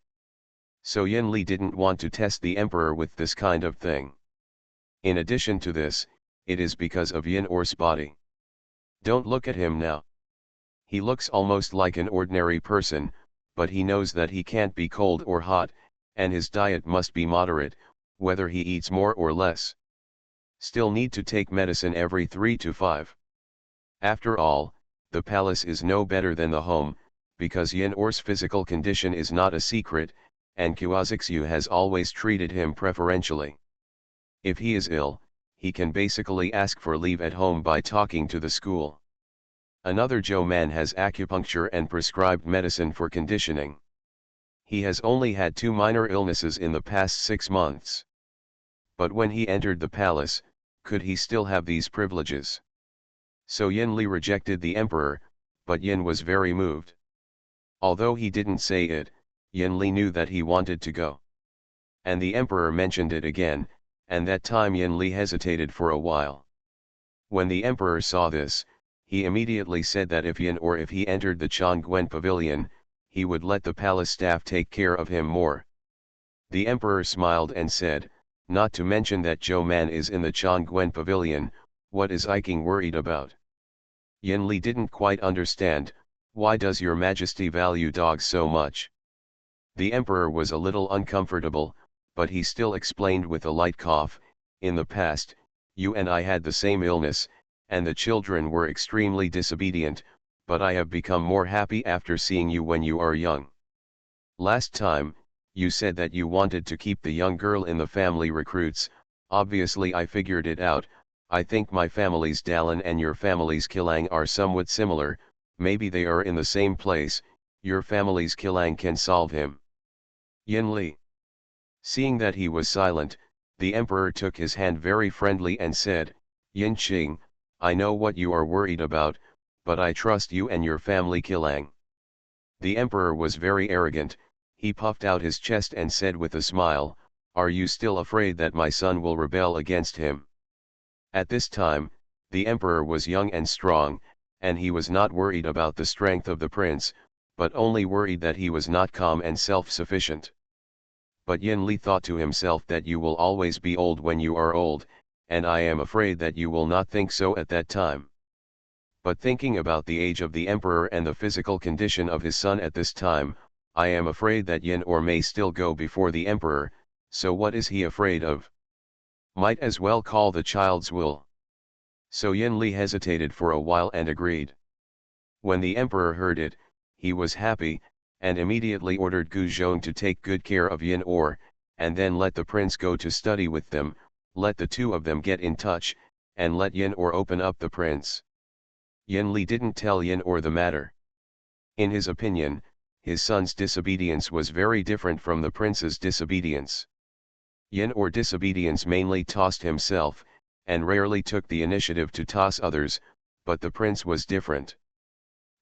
So Yin Li didn't want to test the emperor with this kind of thing. In addition to this, it is because of Yin Or's body. Don't look at him now. He looks almost like an ordinary person, but he knows that he can't be cold or hot, and his diet must be moderate, whether he eats more or less. Still need to take medicine every 3 to 5. After all, the palace is no better than the home, because Yin Or's physical condition is not a secret, and Kuazixu has always treated him preferentially. If he is ill, he can basically ask for leave at home by talking to the school. Another Zhou man has acupuncture and prescribed medicine for conditioning. He has only had 2 minor illnesses in the past 6 months. But when he entered the palace, could he still have these privileges? So Yin Li rejected the emperor, but Yin was very moved. Although he didn't say it, Yin Li knew that he wanted to go. And the emperor mentioned it again, and that time Yin Li hesitated for a while. When the emperor saw this, he immediately said that if he entered the Changguan pavilion, he would let the palace staff take care of him more. The emperor smiled and said, not to mention that Zhou man is in the Changguan pavilion, what is I King worried about? Yin Li didn't quite understand, why does your majesty value dogs so much? The emperor was a little uncomfortable, but he still explained with a light cough, in the past, you and I had the same illness, and the children were extremely disobedient, but I have become more happy after seeing you when you are young. Last time, you said that you wanted to keep the young girl in the family recruits, obviously I figured it out. I think my family's Dalan and your family's Kilang are somewhat similar, maybe they are in the same place, your family's Kilang can solve him. Yin Li. Seeing that he was silent, the emperor took his hand very friendly and said, Yin Qing, I know what you are worried about, but I trust you and your family Kilang. The emperor was very arrogant, he puffed out his chest and said with a smile, are you still afraid that my son will rebel against him? At this time, the emperor was young and strong, and he was not worried about the strength of the prince, but only worried that he was not calm and self-sufficient. But Yin Li thought to himself that you will always be old when you are old, and I am afraid that you will not think so at that time. But thinking about the age of the emperor and the physical condition of his son at this time, I am afraid that Yin Or may still go before the emperor, so what is he afraid of? Might as well call the child's will. So Yin Li hesitated for a while and agreed. When the emperor heard it, he was happy, and immediately ordered Gu Zhong to take good care of Yin Or, and then let the prince go to study with them, let the two of them get in touch, and let Yin Or open up the prince. Yin Li didn't tell Yin Or the matter. In his opinion, his son's disobedience was very different from the prince's disobedience. Yin Or disobedience mainly tossed himself, and rarely took the initiative to toss others, but the prince was different.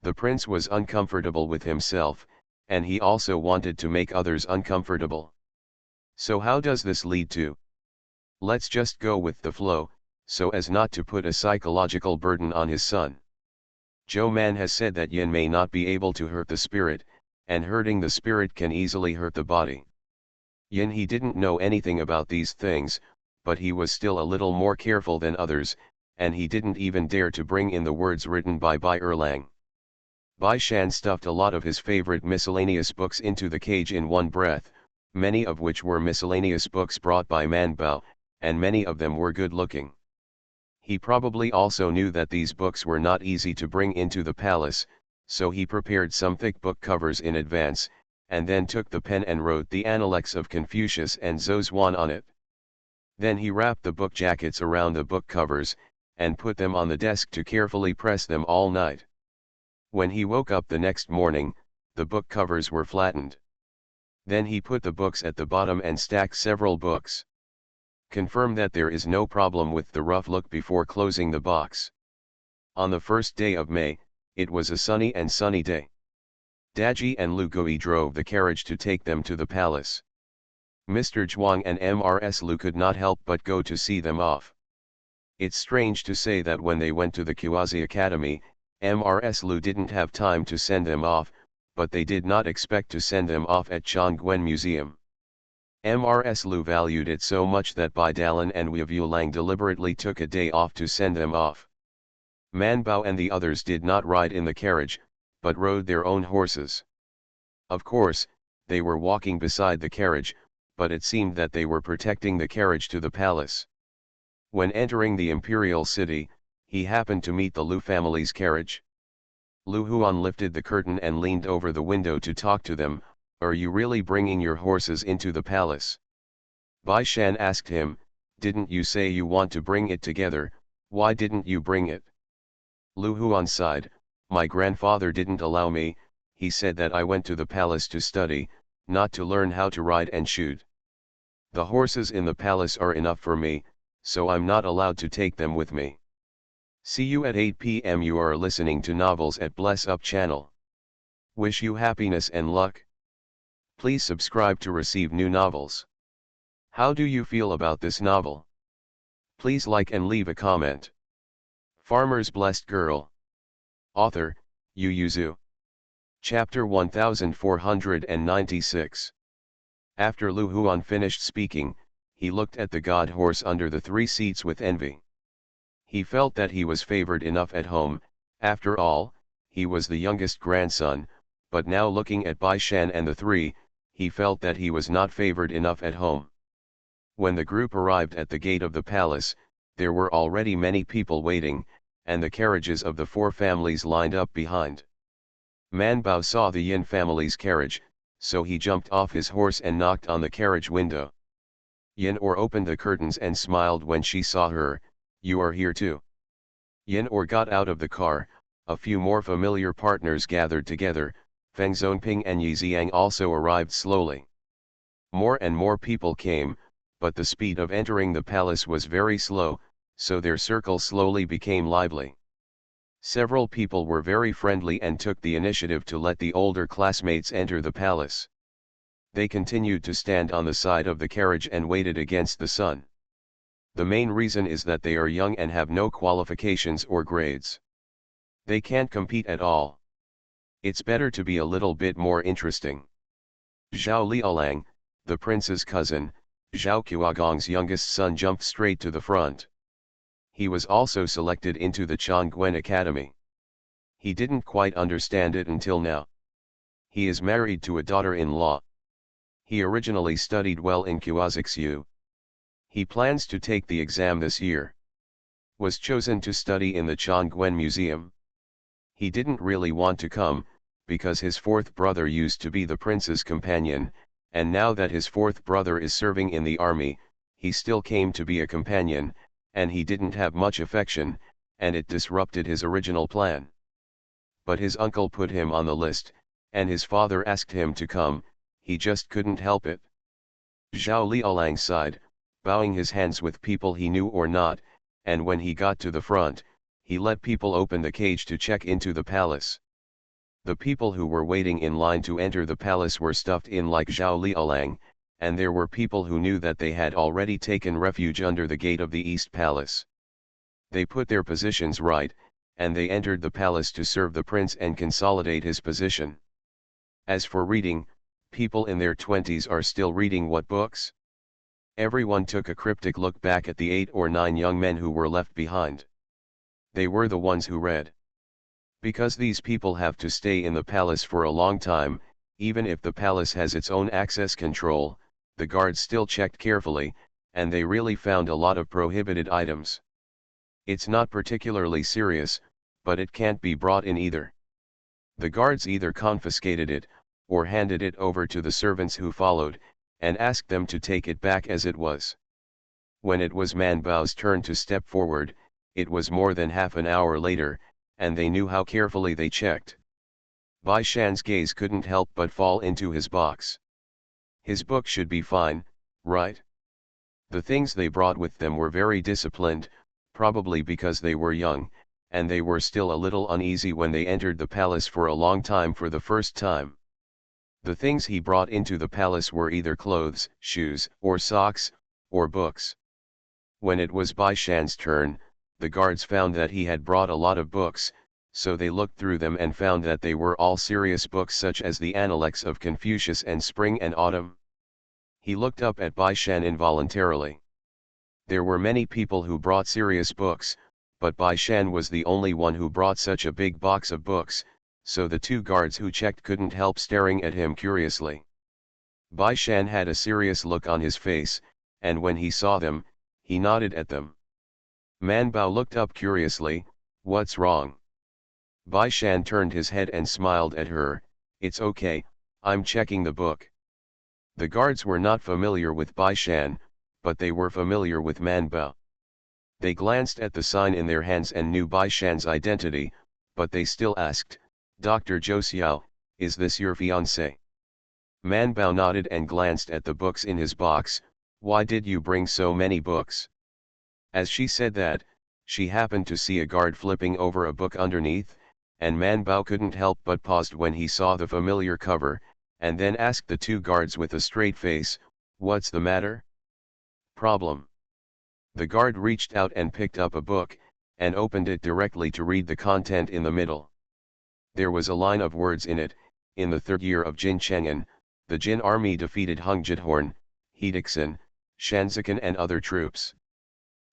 The prince was uncomfortable with himself, and he also wanted to make others uncomfortable. So how does this lead to? Let's just go with the flow, so as not to put a psychological burden on his son. Zhou Man has said that Yin may not be able to hurt the spirit, and hurting the spirit can easily hurt the body. Yin he didn't know anything about these things, but he was still a little more careful than others, and he didn't even dare to bring in the words written by Bai Erlang. Bai Shan stuffed a lot of his favorite miscellaneous books into the cage in one breath, many of which were miscellaneous books brought by Man Bao, and many of them were good-looking. He probably also knew that these books were not easy to bring into the palace, so he prepared some thick book covers in advance, and then took the pen and wrote the Analects of Confucius and Zhuozuan on it. Then he wrapped the book jackets around the book covers, and put them on the desk to carefully press them all night. When he woke up the next morning, the book covers were flattened. Then he put the books at the bottom and stacked several books. Confirm that there is no problem with the rough look before closing the box. On the first day of May, it was a sunny day. Daji and Lu Gui drove the carriage to take them to the palace. Mr. Zhuang and Mrs. Lu could not help but go to see them off. It's strange to say that when they went to the Quasi Academy, Mrs. Lu didn't have time to send them off, but they did not expect to send them off at Chongguan Museum. Mrs. Lu valued it so much that Bai Dalan and Wei Vulang deliberately took a day off to send them off. Man Bao and the others did not ride in the carriage, but rode their own horses. Of course, they were walking beside the carriage, but it seemed that they were protecting the carriage to the palace. When entering the imperial city, he happened to meet the Lu family's carriage. Lu Huan lifted the curtain and leaned over the window to talk to them. Are you really bringing your horses into the palace? Bai Shan asked him, didn't you say you want to bring it together, why didn't you bring it? Lu Huan sighed, my grandfather didn't allow me, he said that I went to the palace to study, not to learn how to ride and shoot. The horses in the palace are enough for me, so I'm not allowed to take them with me. See you at 8 p.m. You are listening to Novels at Bless Up channel. Wish you happiness and luck. Please subscribe to receive new novels. How do you feel about this novel? Please like and leave a comment. Farmer's Blessed Girl. Author, Yu Yuzu. Chapter 1496. After Lu Huan finished speaking, he looked at the god horse under the 3 seats with envy. He felt that he was favored enough at home, after all, he was the youngest grandson, but now looking at Bai Shan and the 3, he felt that he was not favored enough at home. When the group arrived at the gate of the palace, there were already many people waiting, and the carriages of the 4 families lined up behind. Man Bao saw the Yin family's carriage, so he jumped off his horse and knocked on the carriage window. Yin Or opened the curtains and smiled when she saw her. You are here too. Yin Or got out of the car, a few more familiar partners gathered together, Feng Zonping and Yi Xiang also arrived slowly. More and more people came, but the speed of entering the palace was very slow, so their circle slowly became lively. Several people were very friendly and took the initiative to let the older classmates enter the palace. They continued to stand on the side of the carriage and waited against the sun. The main reason is that they are young and have no qualifications or grades. They can't compete at all. It's better to be a little bit more interesting. Zhao Liaolang, the prince's cousin, Zhao Qiagong's youngest son, jumped straight to the front. He was also selected into the Chongguan Academy. He didn't quite understand it until now. He is married to a daughter-in-law. He originally studied well in Qiaoxiu. He plans to take the exam this year. Was chosen to study in the Chongguan Museum. He didn't really want to come, because his 4th brother used to be the prince's companion, and now that his 4th brother is serving in the army, he still came to be a companion, and he didn't have much affection, and it disrupted his original plan. But his uncle put him on the list, and his father asked him to come, he just couldn't help it. Zhao Liaolang sighed, bowing his hands with people he knew or not, and when he got to the front, he let people open the cage to check into the palace. The people who were waiting in line to enter the palace were stuffed in like Zhao Liaolang, and there were people who knew that they had already taken refuge under the gate of the East Palace. They put their positions right, and they entered the palace to serve the prince and consolidate his position. As for reading, people in their 20s are still reading what books? Everyone took a cryptic look back at the 8 or 9 young men who were left behind. They were the ones who read. Because these people have to stay in the palace for a long time, even if the palace has its own access control, the guards still checked carefully, and they really found a lot of prohibited items. It's not particularly serious, but it can't be brought in either. The guards either confiscated it, or handed it over to the servants who followed, and asked them to take it back as it was. When it was Man Bao's turn to step forward, it was more than half an hour later, and they knew how carefully they checked. Bai Shan's gaze couldn't help but fall into his box. His book should be fine, right? The things they brought with them were very disciplined, probably because they were young, and they were still a little uneasy when they entered the palace for a long time for the first time. The things he brought into the palace were either clothes, shoes, or socks, or books. When it was Bai Shan's turn, the guards found that he had brought a lot of books, so they looked through them and found that they were all serious books such as the Analects of Confucius and Spring and Autumn. He looked up at Bai Shan involuntarily. There were many people who brought serious books, but Bai Shan was the only one who brought such a big box of books, so the two guards who checked couldn't help staring at him curiously. Bai Shan had a serious look on his face, and when he saw them, he nodded at them. Man Bao looked up curiously. What's wrong? Bai Shan turned his head and smiled at her. It's okay, I'm checking the book. The guards were not familiar with Bai Shan, but they were familiar with Man Bao. They glanced at the sign in their hands and knew Bai Shan's identity, but they still asked, Dr. Zhou Xiao, is this your fiancé? Man Bao nodded and glanced at the books in his box. Why did you bring so many books? As she said that, she happened to see a guard flipping over a book underneath, and Man Bao couldn't help but paused when he saw the familiar cover, and then asked the two guards with a straight face, what's the matter? Problem. The guard reached out and picked up a book, and opened it directly to read the content in the middle. There was a line of words in it. In the third year of Jin Cheng'an, the Jin army defeated Hung Jithorn, Hedixin, Shanzikan and other troops.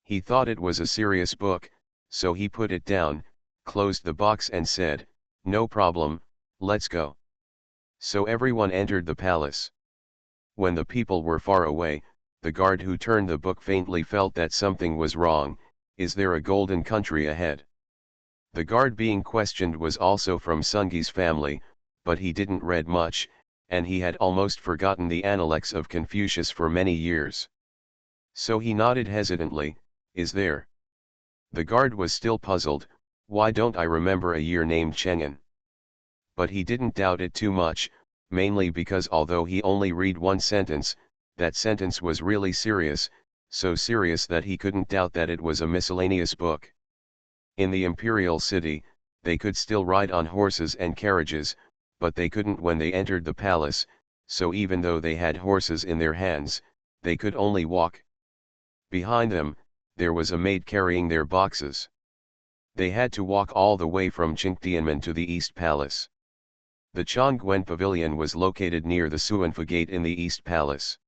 He thought it was a serious book, so he put it down, closed the box and said, no problem, let's go. So everyone entered the palace. When the people were far away, the guard who turned the book faintly felt that something was wrong. Is there a golden country ahead? The guard being questioned was also from Sungi's family, but he didn't read much, and he had almost forgotten the Analects of Confucius for many years. So he nodded hesitantly, is there? The guard was still puzzled. Why don't I remember a year named Cheng'an? But he didn't doubt it too much, mainly because although he only read one sentence, that sentence was really serious, so serious that he couldn't doubt that it was a miscellaneous book. In the imperial city, they could still ride on horses and carriages, but they couldn't when they entered the palace, so even though they had horses in their hands, they could only walk. Behind them, there was a maid carrying their boxes. They had to walk all the way from Qingtianmen to the East Palace. The Chongguan Pavilion was located near the Suanfa Gate in the East Palace.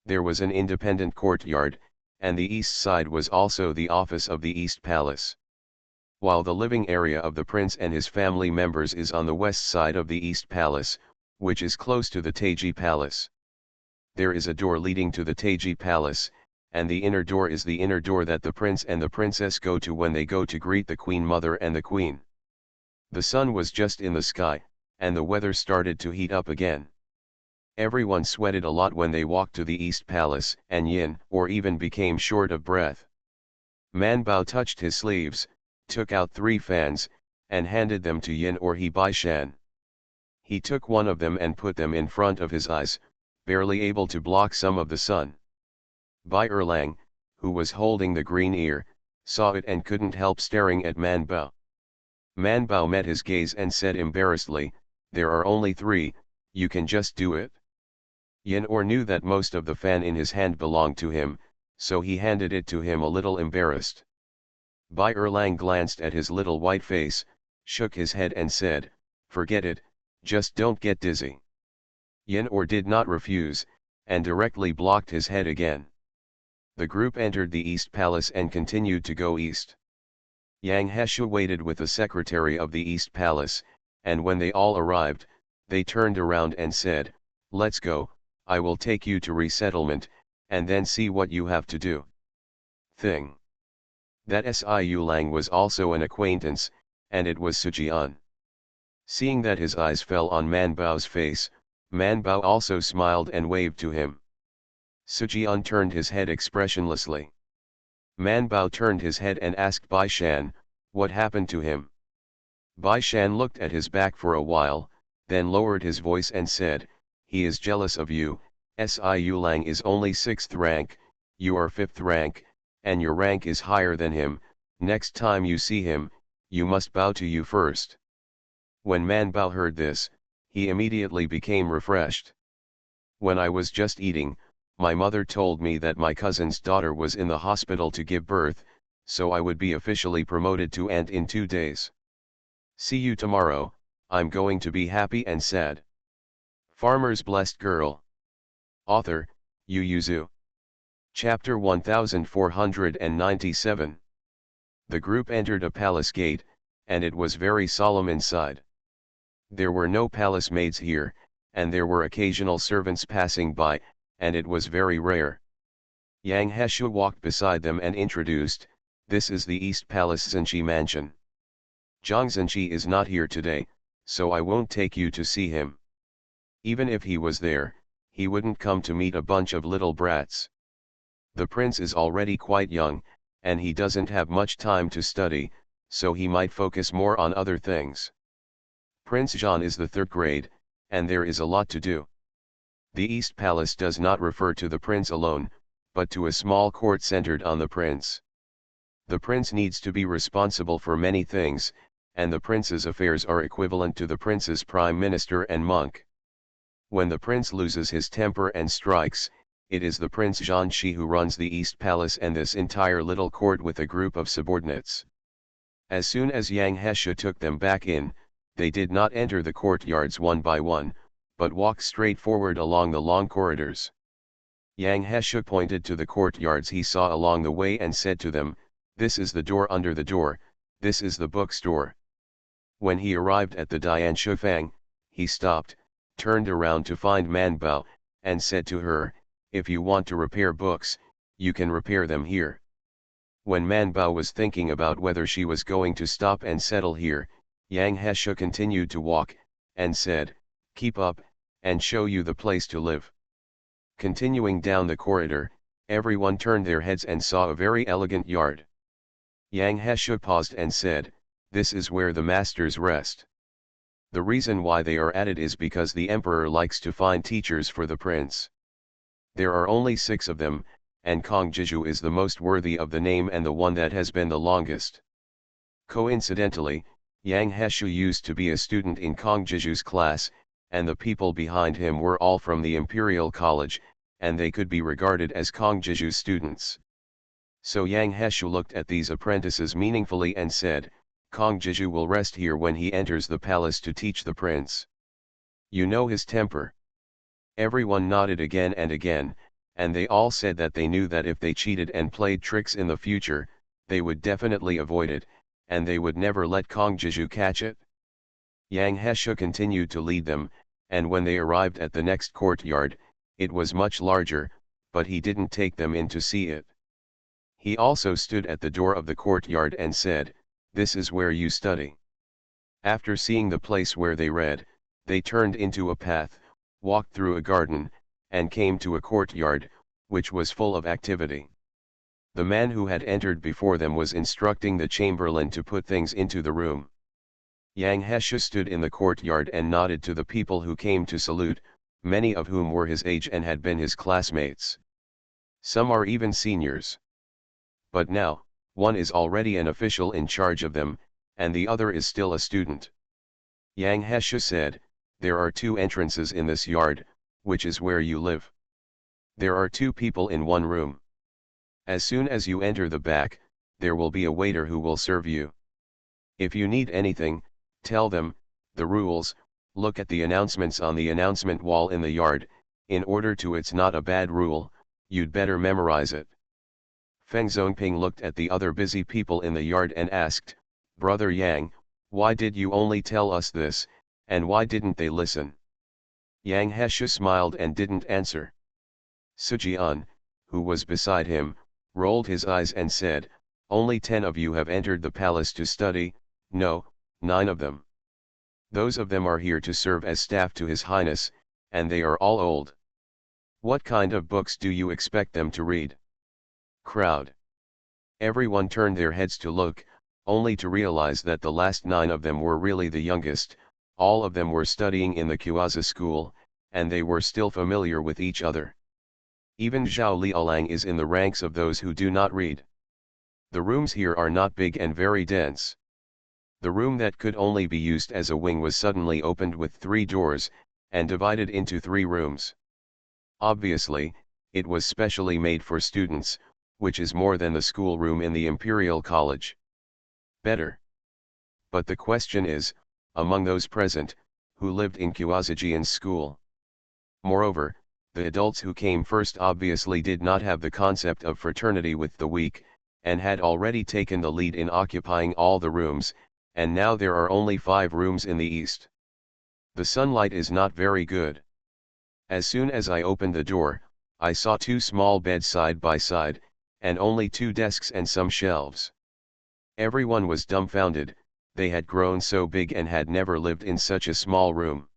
There was an independent courtyard, and the east side was also the office of the East Palace. While the living area of the prince and his family members is on the west side of the East Palace, which is close to the Taiji Palace. There is a door leading to the Taiji Palace, and the inner door is the inner door that the prince and the princess go to when they go to greet the Queen Mother and the Queen. The sun was just in the sky, and the weather started to heat up again. Everyone sweated a lot when they walked to the East Palace, and Yin or even became short of breath. Man Bao touched his sleeves, took out 3 fans, and handed them to Yin or Bai Shan. He took one of them and put them in front of his eyes, barely able to block some of the sun. Bai Erlang, who was holding the green ear, saw it and couldn't help staring at Man Bao. Man Bao met his gaze and said embarrassedly, there are only 3, you can just do it. Yin Or knew that most of the fan in his hand belonged to him, so he handed it to him a little embarrassed. Bai Erlang glanced at his little white face, shook his head and said, forget it, just don't get dizzy. Yin Or did not refuse, and directly blocked his head again. The group entered the East Palace and continued to go east. Yang Heshu waited with the secretary of the East Palace, and when they all arrived, they turned around and said, let's go, I will take you to resettlement, and then see what you have to do. Thing. That Siu Lang was also an acquaintance, and it was Sujian. Seeing that his eyes fell on Man Bao's face, Man Bao also smiled and waved to him. Sujian turned his head expressionlessly. Man Bao turned his head and asked Bai Shan, what happened to him? Bai Shan looked at his back for a while, then lowered his voice and said, he is jealous of you, Siu Lang is only 6th rank, you are 5th rank, and your rank is higher than him, next time you see him, you must bow to you first. When Man Bao heard this, he immediately became refreshed. When I was just eating, my mother told me that my cousin's daughter was in the hospital to give birth, so I would be officially promoted to aunt in 2 days. See you tomorrow, I'm going to be happy and sad. Farmer's Blessed Girl. Author, Yu Yuzu. Chapter 1497. The group entered a palace gate, and it was very solemn inside. There were no palace maids here, and there were occasional servants passing by, and it was very rare. Yang Heshu walked beside them and introduced, "This is the East Palace Zenchi Mansion. Zhang Zenchi is not here today, so I won't take you to see him. Even if he was there, he wouldn't come to meet a bunch of little brats. The prince is already quite young, and he doesn't have much time to study, so he might focus more on other things. Prince Zhan is the 3rd grade, and there is a lot to do. The East Palace does not refer to the prince alone, but to a small court centered on the prince. The prince needs to be responsible for many things, and the prince's affairs are equivalent to the prince's prime minister and monk. When the prince loses his temper and strikes, it is the Prince Zhanshi who runs the East Palace and this entire little court with a group of subordinates." As soon as Yang Hesha took them back in, they did not enter the courtyards one by one, but walked straight forward along the long corridors. Yang Hesha pointed to the courtyards he saw along the way and said to them, "This is the door under the door, this is the bookstore." When he arrived at the Dian Shufang, he stopped, turned around to find Man Bao, and said to her, "If you want to repair books, you can repair them here." When Man Bao was thinking about whether she was going to stop and settle here, Yang Hesha continued to walk, and said, "Keep up, and show you the place to live." Continuing down the corridor, everyone turned their heads and saw a very elegant yard. Yang Hesha paused and said, "This is where the masters rest. The reason why they are at it is because the emperor likes to find teachers for the prince. There are only 6 of them, and Kong Jiju is the most worthy of the name and the one that has been the longest." Coincidentally, Yang Heshu used to be a student in Kong Jiju's class, and the people behind him were all from the Imperial College, and they could be regarded as Kong Jiju's students. So Yang Heshu looked at these apprentices meaningfully and said, "Kong Jiju will rest here when he enters the palace to teach the prince. You know his temper." Everyone nodded again and again, and they all said that they knew that if they cheated and played tricks in the future, they would definitely avoid it, and they would never let Kong Jiju catch it. Yang Hesha continued to lead them, and when they arrived at the next courtyard, it was much larger, but he didn't take them in to see it. He also stood at the door of the courtyard and said, "This is where you study." After seeing the place where they read, they turned into a path, walked through a garden, and came to a courtyard, which was full of activity. The man who had entered before them was instructing the chamberlain to put things into the room. Yang Hesha stood in the courtyard and nodded to the people who came to salute, many of whom were his age and had been his classmates. Some are even seniors. But now, one is already an official in charge of them, and the other is still a student. Yang Hesha said, "There are 2 entrances in this yard, which is where you live. There are 2 people in one room. As soon as you enter the back, there will be a waiter who will serve you. If you need anything, tell them, the rules, look at the announcements on the announcement wall in the yard, in order to it's not a bad rule, you'd better memorize it." Feng Zongping looked at the other busy people in the yard and asked, "Brother Yang, why did you only tell us this, and why didn't they listen?" Yang Hesha smiled and didn't answer. Sujian, who was beside him, rolled his eyes and said, "Only 10 of you have entered the palace to study, no, 9 of them. Those of them are here to serve as staff to His Highness, and they are all old. What kind of books do you expect them to read?" Crowd. Everyone turned their heads to look, only to realize that the last 9 of them were really the youngest. All of them were studying in the Kuaza school, and they were still familiar with each other. Even Zhao Liaolang is in the ranks of those who do not read. The rooms here are not big and very dense. The room that could only be used as a wing was suddenly opened with 3 doors, and divided into 3 rooms. Obviously, it was specially made for students, which is more than the school room in the Imperial College. Better. But the question is, among those present, who lived in Kuazajian's school? Moreover, the adults who came first obviously did not have the concept of fraternity with the weak, and had already taken the lead in occupying all the rooms, and now there are only 5 rooms in the east. The sunlight is not very good. As soon as I opened the door, I saw 2 small beds side by side, and only 2 desks and some shelves. Everyone was dumbfounded, they had grown so big and had never lived in such a small room.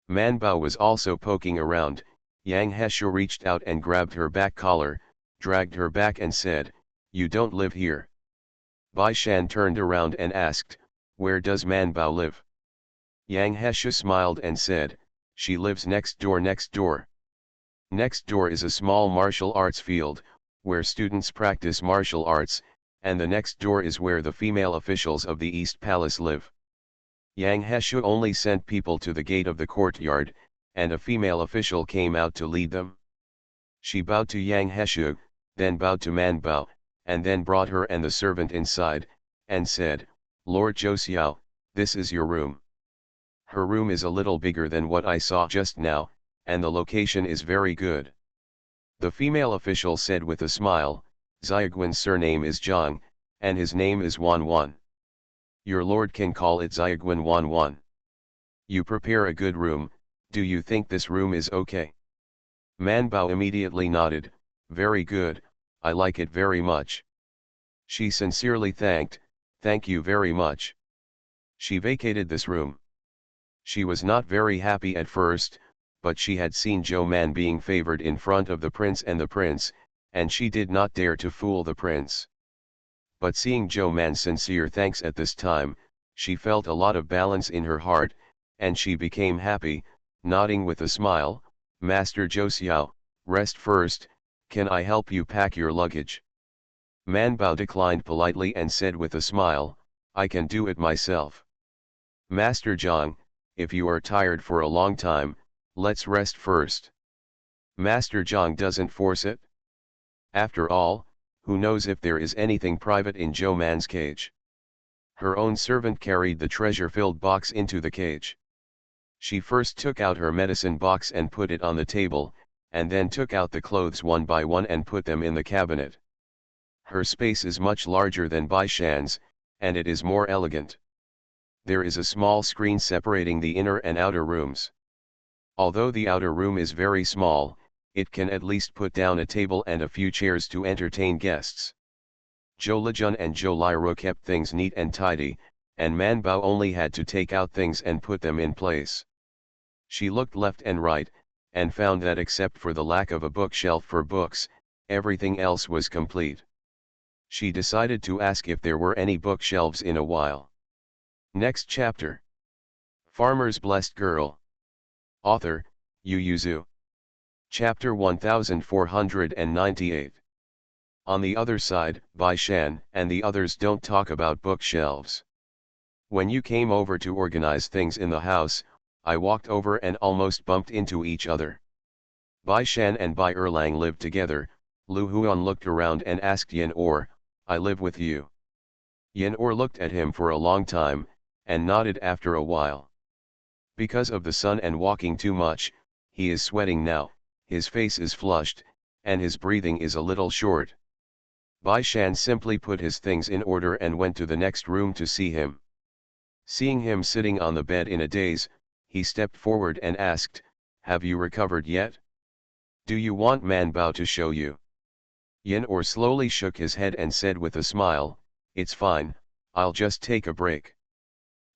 Man Bao was also poking around. Yang Heshu reached out and grabbed her back collar, dragged her back and said, "You don't live here." Bai Shan turned around and asked, "Where does Man Bao live?" Yang Heshu smiled and said, "She lives next door." Next door. Next door is a small martial arts field, where students practice martial arts, and the next door is where the female officials of the East Palace live. Yang Heshu only sent people to the gate of the courtyard, and a female official came out to lead them. She bowed to Yang Heshu, then bowed to Man Bao, and then brought her and the servant inside, and said, "Lord Zhou, this is your room." Her room is a little bigger than what I saw just now, and the location is very good. The female official said with a smile, "Xiaoguan's surname is Zhang, and his name is Wan Wan. Your lord can call it Xiaoguan Wan Wan. You prepare a good room, do you think this room is okay?" Man Bao immediately nodded, "Very good, I like it very much." She sincerely thanked, "Thank you very much." She vacated this room. She was not very happy at first, but she had seen Zhou Man being favored in front of the prince, and she did not dare to fool the prince. But seeing Zhou Man's sincere thanks at this time, she felt a lot of balance in her heart, and she became happy, nodding with a smile, "Master Zhou Xiao, rest first, can I help you pack your luggage?" Man Bao declined politely and said with a smile, "I can do it myself." "Master Zhang, if you are tired for a long time, let's rest first." Master Zhang doesn't force it. After all, who knows if there is anything private in Zhou Man's cage? Her own servant carried the treasure-filled box into the cage. She first took out her medicine box and put it on the table, and then took out the clothes one by one and put them in the cabinet. Her space is much larger than Bai Shan's, and it is more elegant. There is a small screen separating the inner and outer rooms. Although the outer room is very small, it can at least put down a table and a few chairs to entertain guests. Zhou Lijun and Zhou Liru kept things neat and tidy, and Man Bao only had to take out things and put them in place. She looked left and right, and found that except for the lack of a bookshelf for books, everything else was complete. She decided to ask if there were any bookshelves in a while. Next chapter. Farmer's Blessed Girl. Author, Yu Yuzu. Chapter 1498. On the other side, Bai Shan and the others don't talk about bookshelves. When you came over to organize things in the house, I walked over and almost bumped into each other. Bai Shan and Bai Erlang lived together. Lu Huan looked around and asked Yin Or, "I live with you?" Yin Or looked at him for a long time, and nodded after a while. Because of the sun and walking too much, he is sweating now, his face is flushed, and his breathing is a little short. Bai Shan simply put his things in order and went to the next room to see him. Seeing him sitting on the bed in a daze, he stepped forward and asked, "Have you recovered yet? Do you want Man Bao to show you?" Yin Or slowly shook his head and said with a smile, "It's fine, I'll just take a break.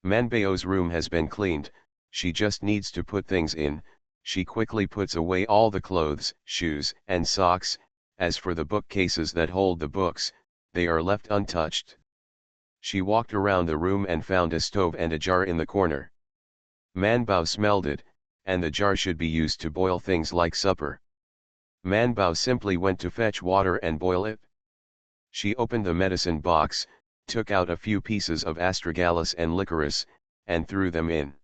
Man Bao's room has been cleaned, she just needs to put things in." She quickly puts away all the clothes, shoes, and socks. As for the bookcases that hold the books, they are left untouched. She walked around the room and found a stove and a jar in the corner. Man Bao smelled it, and the jar should be used to boil things like supper. Man Bao simply went to fetch water and boil it. She opened the medicine box, took out a few pieces of astragalus and licorice, and threw them in.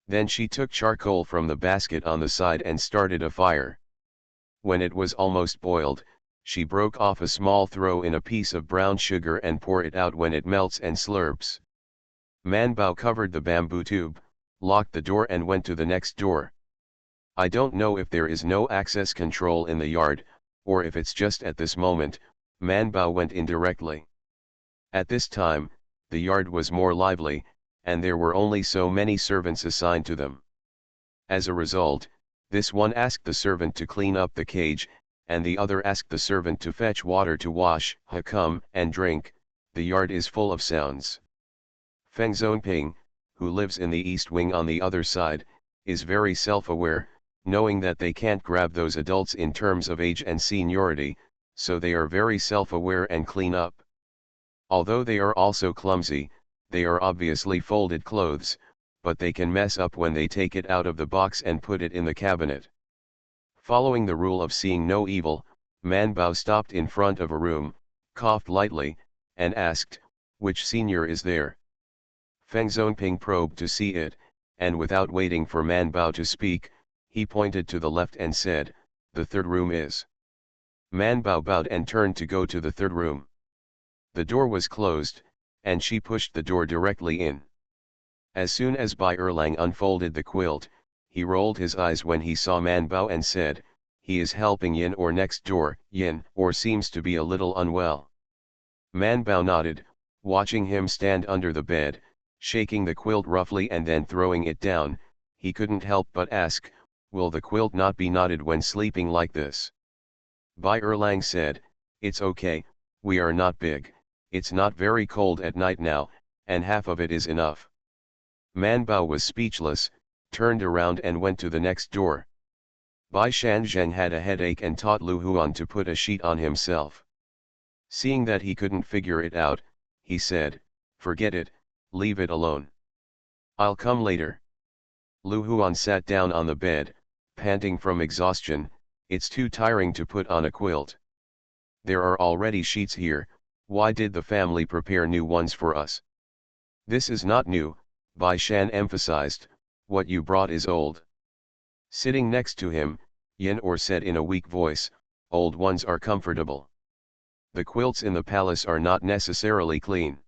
Then she took charcoal from the basket on the side and started a fire. When it was almost boiled, she broke off a small throw in a piece of brown sugar and pour it out when it melts and slurps. Man Bao covered the bamboo tube, locked the door and went to the next door. I don't know if there is no access control in the yard, or if it's just at this moment, Man Bao went in directly. At this time, the yard was more lively, and there were only so many servants assigned to them. As a result, this one asked the servant to clean up the cage, and the other asked the servant to fetch water to wash, come and drink. The yard is full of sounds. Feng Zonping, who lives in the east wing on the other side, is very self-aware, knowing that they can't grab those adults in terms of age and seniority, so they are very self-aware and clean up. Although they are also clumsy, they are obviously folded clothes, but they can mess up when they take it out of the box and put it in the cabinet. Following the rule of seeing no evil, Man Bao stopped in front of a room, coughed lightly, and asked, "Which senior is there?" Feng Zonping probed to see it, and without waiting for Man Bao to speak, he pointed to the left and said, "The third room is." Man Bao bowed and turned to go to the third room. The door was closed, and she pushed the door directly in. As soon as Bai Erlang unfolded the quilt, he rolled his eyes when he saw Man Bao and said, "He is helping Yin or next door, Yin or seems to be a little unwell." Man Bao nodded, watching him stand under the bed, shaking the quilt roughly and then throwing it down. He couldn't help but ask, "Will the quilt not be knotted when sleeping like this?" Bai Erlang said, "It's okay, we are not big, it's not very cold at night now, and half of it is enough." Man Bao was speechless, turned around and went to the next door. Bai Shanzheng had a headache and taught Lu Huan to put a sheet on himself. Seeing that he couldn't figure it out, he said, "Forget it, leave it alone. I'll come later." Lu Huan sat down on the bed, panting from exhaustion. "It's too tiring to put on a quilt. There are already sheets here, why did the family prepare new ones for us?" "This is not new," Bai Shan emphasized, "what you brought is old." Sitting next to him, Yin Or said in a weak voice, "Old ones are comfortable. The quilts in the palace are not necessarily clean."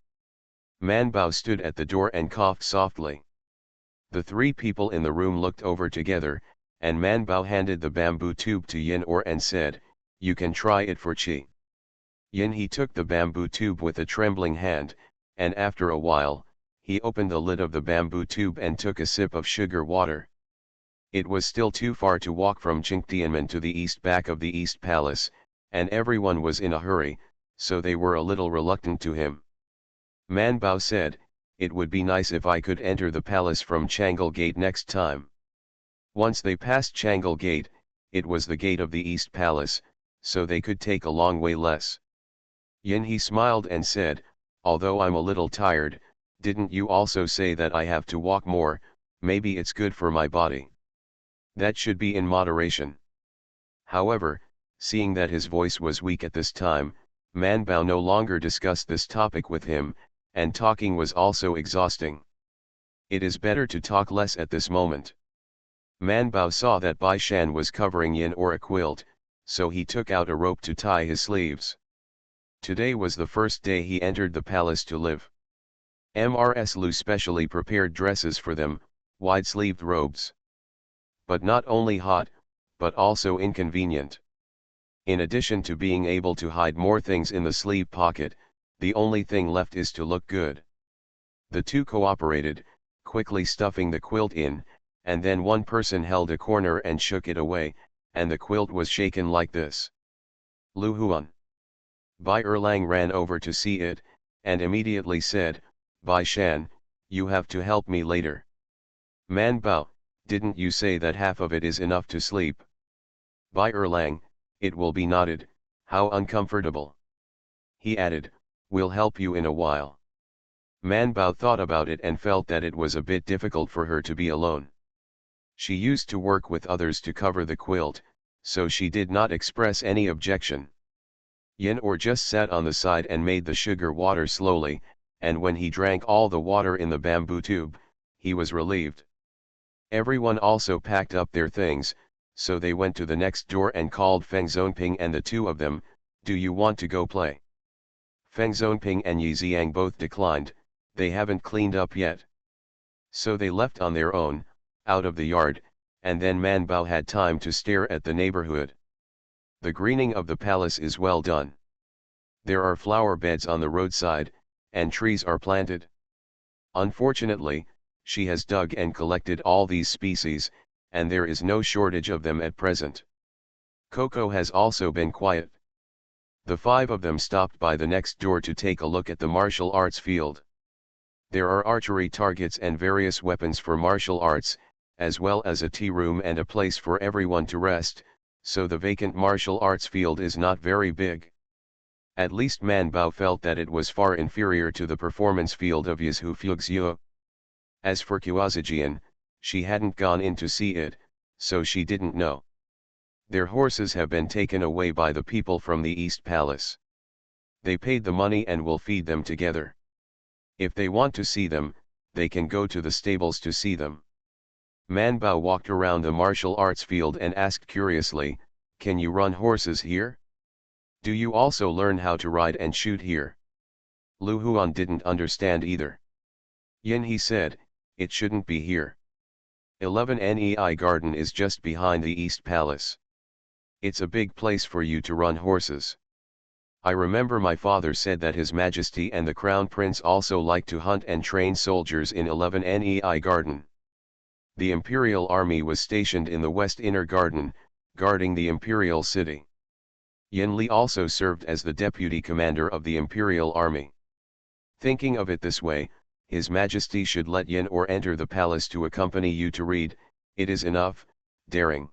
Man Bao stood at the door and coughed softly. The three people in the room looked over together, and Man Bao handed the bamboo tube to Yin Or and said, "You can try it for Qi." Yin He took the bamboo tube with a trembling hand, and after a while, he opened the lid of the bamboo tube and took a sip of sugar water. It was still too far to walk from Qingtianmen to the east back of the East Palace, and everyone was in a hurry, so they were a little reluctant to him. Man Bao said, "It would be nice if I could enter the palace from Changle Gate next time." Once they passed Changle Gate, it was the gate of the East Palace, so they could take a long way less. Yin He smiled and said, "Although I'm a little tired, didn't you also say that I have to walk more? Maybe it's good for my body." "That should be in moderation." However, seeing that his voice was weak at this time, Man Bao no longer discussed this topic with him, and talking was also exhausting. It is better to talk less at this moment. Man Bao saw that Bai Shan was covering Yin or a quilt, so he took out a rope to tie his sleeves. Today was the first day he entered the palace to live. Mrs. Lu specially prepared dresses for them, wide-sleeved robes. But not only hot, but also inconvenient. In addition to being able to hide more things in the sleeve pocket, the only thing left is to look good. The two cooperated, quickly stuffing the quilt in, and then one person held a corner and shook it away, and the quilt was shaken like this. "Lu Huan." Bai Erlang ran over to see it, and immediately said, "Bai Shan, you have to help me later." "Man Bao, didn't you say that half of it is enough to sleep?" "Bai Erlang, it will be knotted, how uncomfortable." He added, "We'll help you in a while." Man Bao thought about it and felt that it was a bit difficult for her to be alone. She used to work with others to cover the quilt, so she did not express any objection. Yin or just sat on the side and made the sugar water slowly, and when he drank all the water in the bamboo tube, he was relieved. Everyone also packed up their things, so they went to the next door and called Feng Zonping and the two of them, "Do you want to go play?" Feng Zonping and Yi Xiang both declined, "They haven't cleaned up yet." So they left on their own, out of the yard, and then Man Bao had time to stare at the neighborhood. The greening of the palace is well done. There are flower beds on the roadside, and trees are planted. Unfortunately, she has dug and collected all these species, and there is no shortage of them at present. Coco has also been quiet. The five of them stopped by the next door to take a look at the martial arts field. There are archery targets and various weapons for martial arts, as well as a tea room and a place for everyone to rest, so the vacant martial arts field is not very big. At least Man Bao felt that it was far inferior to the performance field of Yizhu Fuxiu. As for Qiaozijian, she hadn't gone in to see it, so she didn't know. Their horses have been taken away by the people from the East Palace. They paid the money and will feed them together. If they want to see them, they can go to the stables to see them. Man Bao walked around the martial arts field and asked curiously, "Can you run horses here? Do you also learn how to ride and shoot here?" Lu Huan didn't understand either. "Yin," he said, "it shouldn't be here. 11 Nei Garden is just behind the East Palace. It's a big place for you to run horses. I remember my father said that His Majesty and the Crown Prince also like to hunt and train soldiers in 11 Nei Garden. The Imperial Army was stationed in the West Inner Garden, guarding the Imperial City. Yin Li also served as the deputy commander of the Imperial Army. Thinking of it this way, His Majesty should let Yin or enter the palace to accompany you to read, it is enough, daring."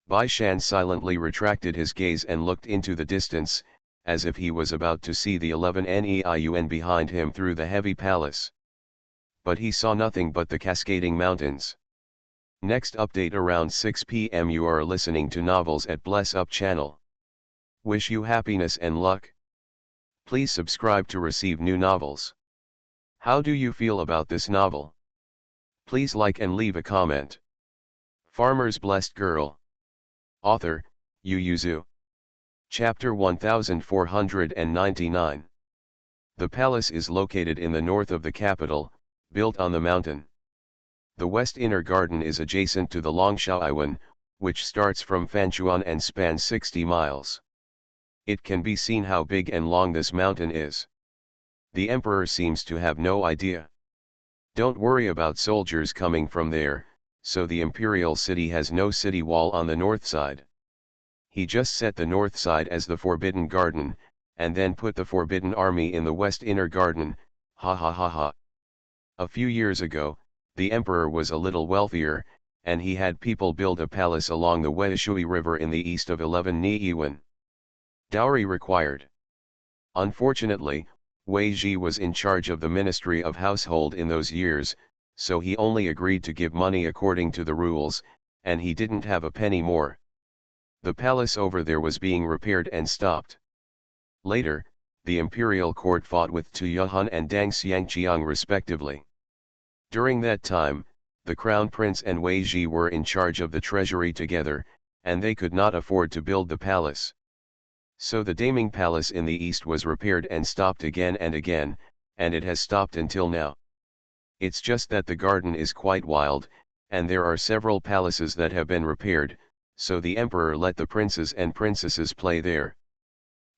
Bai Shan silently retracted his gaze and looked into the distance, as if he was about to see the 11 Neun behind him through the heavy palace. But he saw nothing but the cascading mountains. Next update around 6 p.m. You are listening to Novels at Bless Up channel. Wish you happiness and luck. Please subscribe to receive new novels. How do you feel about this novel? Please like and leave a comment. Farmer's Blessed Girl. Author, Yu Yuzu. Chapter 1499. The palace is located in the north of the capital, built on the mountain. The West Inner Garden is adjacent to the Longshaoiwan, which starts from Fanchuan and spans 60 miles. It can be seen how big and long this mountain is. The emperor seems to have no idea. Don't worry about soldiers coming from there, so the imperial city has no city wall on the north side. He just set the north side as the Forbidden Garden, and then put the Forbidden Army in the West Inner Garden, ha ha ha ha. A few years ago, the emperor was a little wealthier, and he had people build a palace along the Weishui River in the east of 11 Niiwan. Dowry required. Unfortunately, Wei Ji was in charge of the Ministry of Household in those years, so he only agreed to give money according to the rules, and he didn't have a penny more. The palace over there was being repaired and stopped. Later, the imperial court fought with Tu Yuhan and Dang Xiangqiang respectively. During that time, the crown prince and Wei Ji were in charge of the treasury together, and they could not afford to build the palace. So the Daming Palace in the east was repaired and stopped again and again, and it has stopped until now. It's just that the garden is quite wild, and there are several palaces that have been repaired, so the emperor let the princes and princesses play there.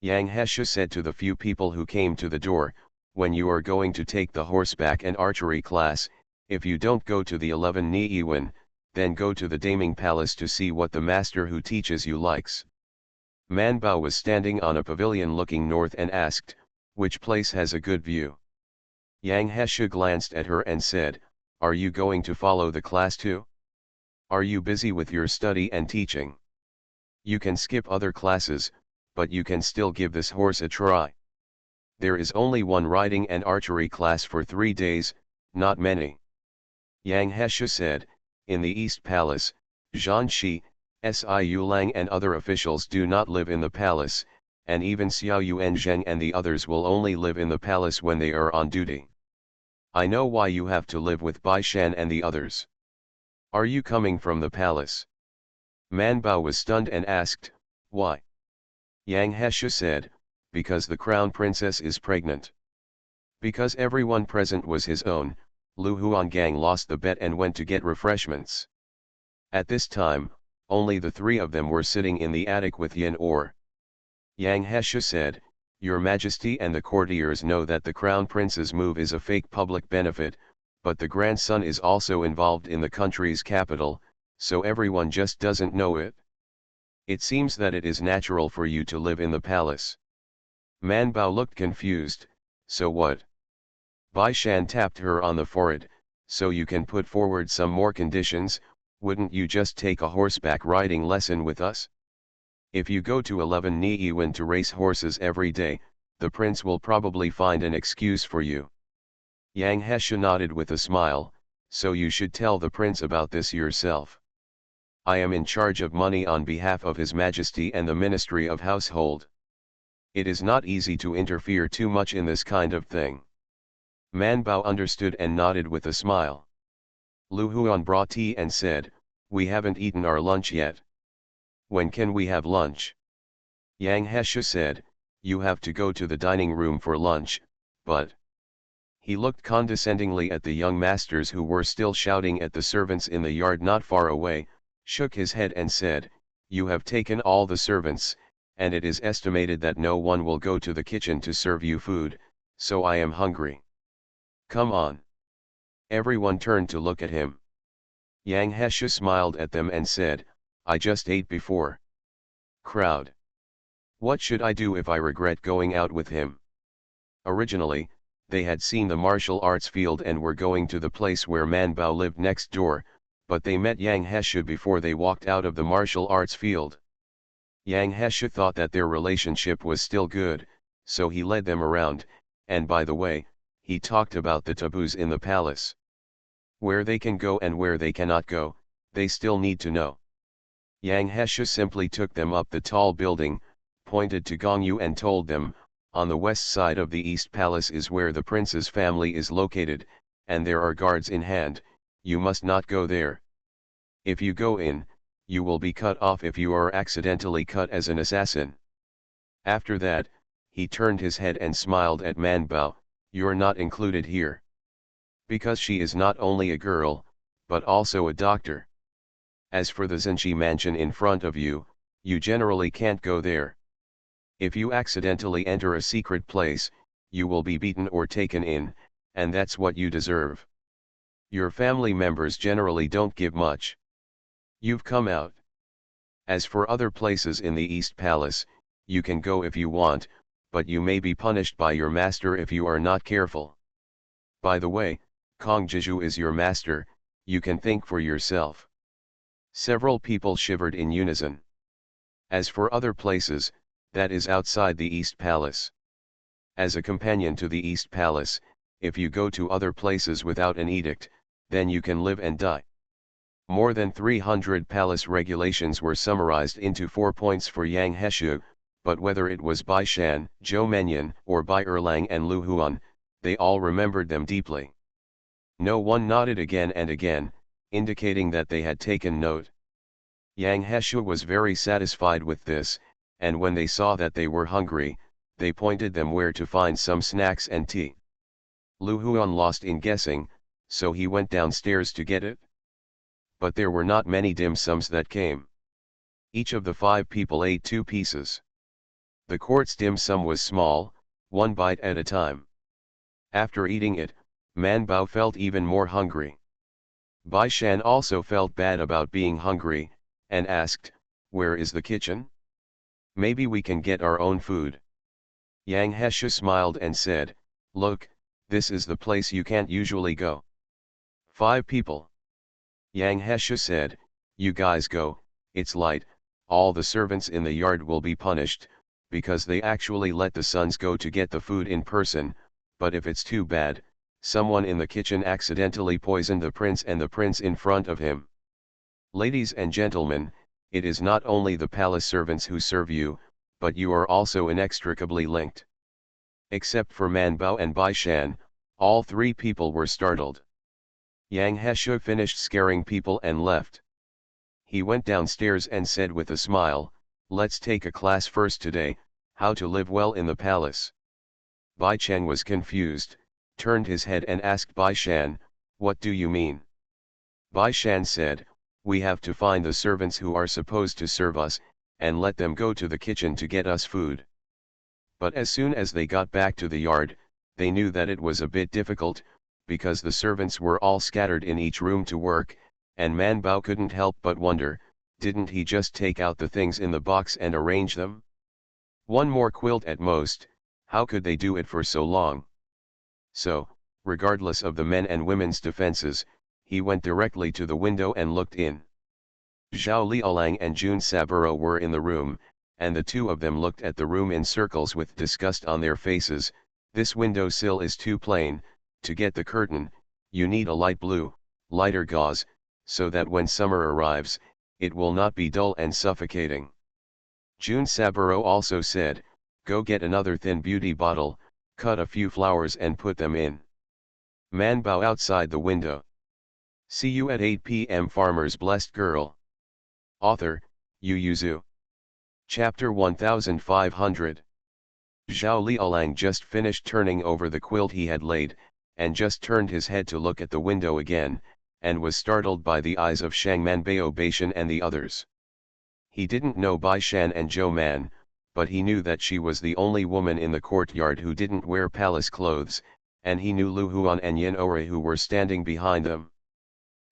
Yang Hesha said to the few people who came to the door, "When you are going to take the horseback and archery class, if you don't go to the 11 Niiwan, then go to the Daming Palace to see what the master who teaches you likes." Man Bao was standing on a pavilion looking north and asked, "Which place has a good view?" Yang Hesha glanced at her and said, "Are you going to follow the class too? Are you busy with your study and teaching? You can skip other classes, but you can still give this horse a try. There is only one riding and archery class for 3 days, not many." Yang Hesha said, In the East Palace, Zhan Shi, Siu Lang and other officials do not live in the palace, and even Xiao Yuan Zheng and the others will only live in the palace when they are on duty. I know why you have to live with Bai Shan and the others. Are you coming from the palace? Man Bao was stunned and asked, why? Yang Hesha said, because the crown princess is pregnant. Because everyone present was his own, Lu Huangang lost the bet and went to get refreshments. At this time, only the three of them were sitting in the attic with Yin Or. Yang Hesha said, Your Majesty and the courtiers know that the crown prince's move is a fake public benefit, but the grandson is also involved in the country's capital, so everyone just doesn't know it. It seems that it is natural for you to live in the palace. Man Bao looked confused, so what? Bai Shan tapped her on the forehead, so you can put forward some more conditions, wouldn't you just take a horseback riding lesson with us? If you go to 11 Niiwen to race horses every day, the prince will probably find an excuse for you. Yang Hesha nodded with a smile, so you should tell the prince about this yourself. I am in charge of money on behalf of His Majesty and the Ministry of Household. It is not easy to interfere too much in this kind of thing. Man Bao understood and nodded with a smile. Lu Huan brought tea and said, We haven't eaten our lunch yet. When can we have lunch? Yang Hesha said, You have to go to the dining room for lunch, but... He looked condescendingly at the young masters who were still shouting at the servants in the yard not far away, shook his head and said, You have taken all the servants, and it is estimated that no one will go to the kitchen to serve you food, so I am hungry. Come on. Everyone turned to look at him. Yang Hesha smiled at them and said, I just ate before. Crowd. What should I do if I regret going out with him? Originally, they had seen the martial arts field and were going to the place where Man Bao lived next door, but they met Yang Hesha before they walked out of the martial arts field. Yang Hesha thought that their relationship was still good, so he led them around, and by the way, he talked about the taboos in the palace. Where they can go and where they cannot go, they still need to know. Yang Hesha simply took them up the tall building, pointed to Gongyu and told them, on the west side of the East Palace is where the prince's family is located, and there are guards in hand, you must not go there. If you go in, you will be cut off if you are accidentally cut as an assassin. After that, he turned his head and smiled at Man Bao, You're not included here. Because she is not only a girl, but also a doctor. As for the Zhenji mansion in front of you, you generally can't go there. If you accidentally enter a secret place, you will be beaten or taken in, and that's what you deserve. Your family members generally don't give much. You've come out. As for other places in the East Palace, you can go if you want, but you may be punished by your master if you are not careful. By the way, Kong Jiju is your master, you can think for yourself. Several people shivered in unison. As for other places, that is outside the East Palace. As a companion to the East Palace, if you go to other places without an edict, then you can live and die. More than 300 palace regulations were summarized into 4 points for Yang Heshu, but whether it was Bai Shan, Zhou Menyan, or Bai Erlang and Lu Huan, they all remembered them deeply. No one nodded again and again, indicating that they had taken note. Yang Heshu was very satisfied with this, and when they saw that they were hungry, they pointed them where to find some snacks and tea. Lu Huan lost in guessing, so he went downstairs to get it. But there were not many dim sums that came. Each of the 5 people ate 2 pieces. The court's dim sum was small, 1 bite at a time. After eating it, Man Bao felt even more hungry. Bai Shan also felt bad about being hungry, and asked, Where is the kitchen? Maybe we can get our own food. Yang Hesha smiled and said, Look, this is the place you can't usually go. 5 people. Yang Hesha said, You guys go, it's light, all the servants in the yard will be punished, because they actually let the sons go to get the food in person, but if it's too bad, someone in the kitchen accidentally poisoned the prince and the prince in front of him. Ladies and gentlemen, it is not only the palace servants who serve you, but you are also inextricably linked. Except for Man Bao and Bai Shan, all three people were startled. Yang Heshu finished scaring people and left. He went downstairs and said with a smile, "Let's take a class first today, how to live well in the palace." Bai Chen was confused, turned his head and asked Bai Shan, "What do you mean?" Bai Shan said, "We have to find the servants who are supposed to serve us, and let them go to the kitchen to get us food." But as soon as they got back to the yard, they knew that it was a bit difficult, because the servants were all scattered in each room to work, and Man Bao couldn't help but wonder, didn't he just take out the things in the box and arrange them? One more quilt at most, how could they do it for so long? So, regardless of the men and women's defenses, he went directly to the window and looked in. Zhao Liaolang and Jun Saburo were in the room, and the two of them looked at the room in circles with disgust on their faces. "This window sill is too plain. To get the curtain, you need a light blue, lighter gauze, so that when summer arrives, it will not be dull and suffocating." Jun Saburo also said, "Go get another thin beauty bottle, cut a few flowers and put them in." Man Bao outside the window. See you at 8 p.m. Farmer's Blessed Girl. Author, Yu Yuzu. Chapter 1500. Zhao Liaolang just finished turning over the quilt he had laid, and just turned his head to look at the window again, and was startled by the eyes of Shangman Bao Baishan and the others. He didn't know Bai Shan and Zhou Man, but he knew that she was the only woman in the courtyard who didn't wear palace clothes, and he knew Lu Huan and Yin Ore who were standing behind them.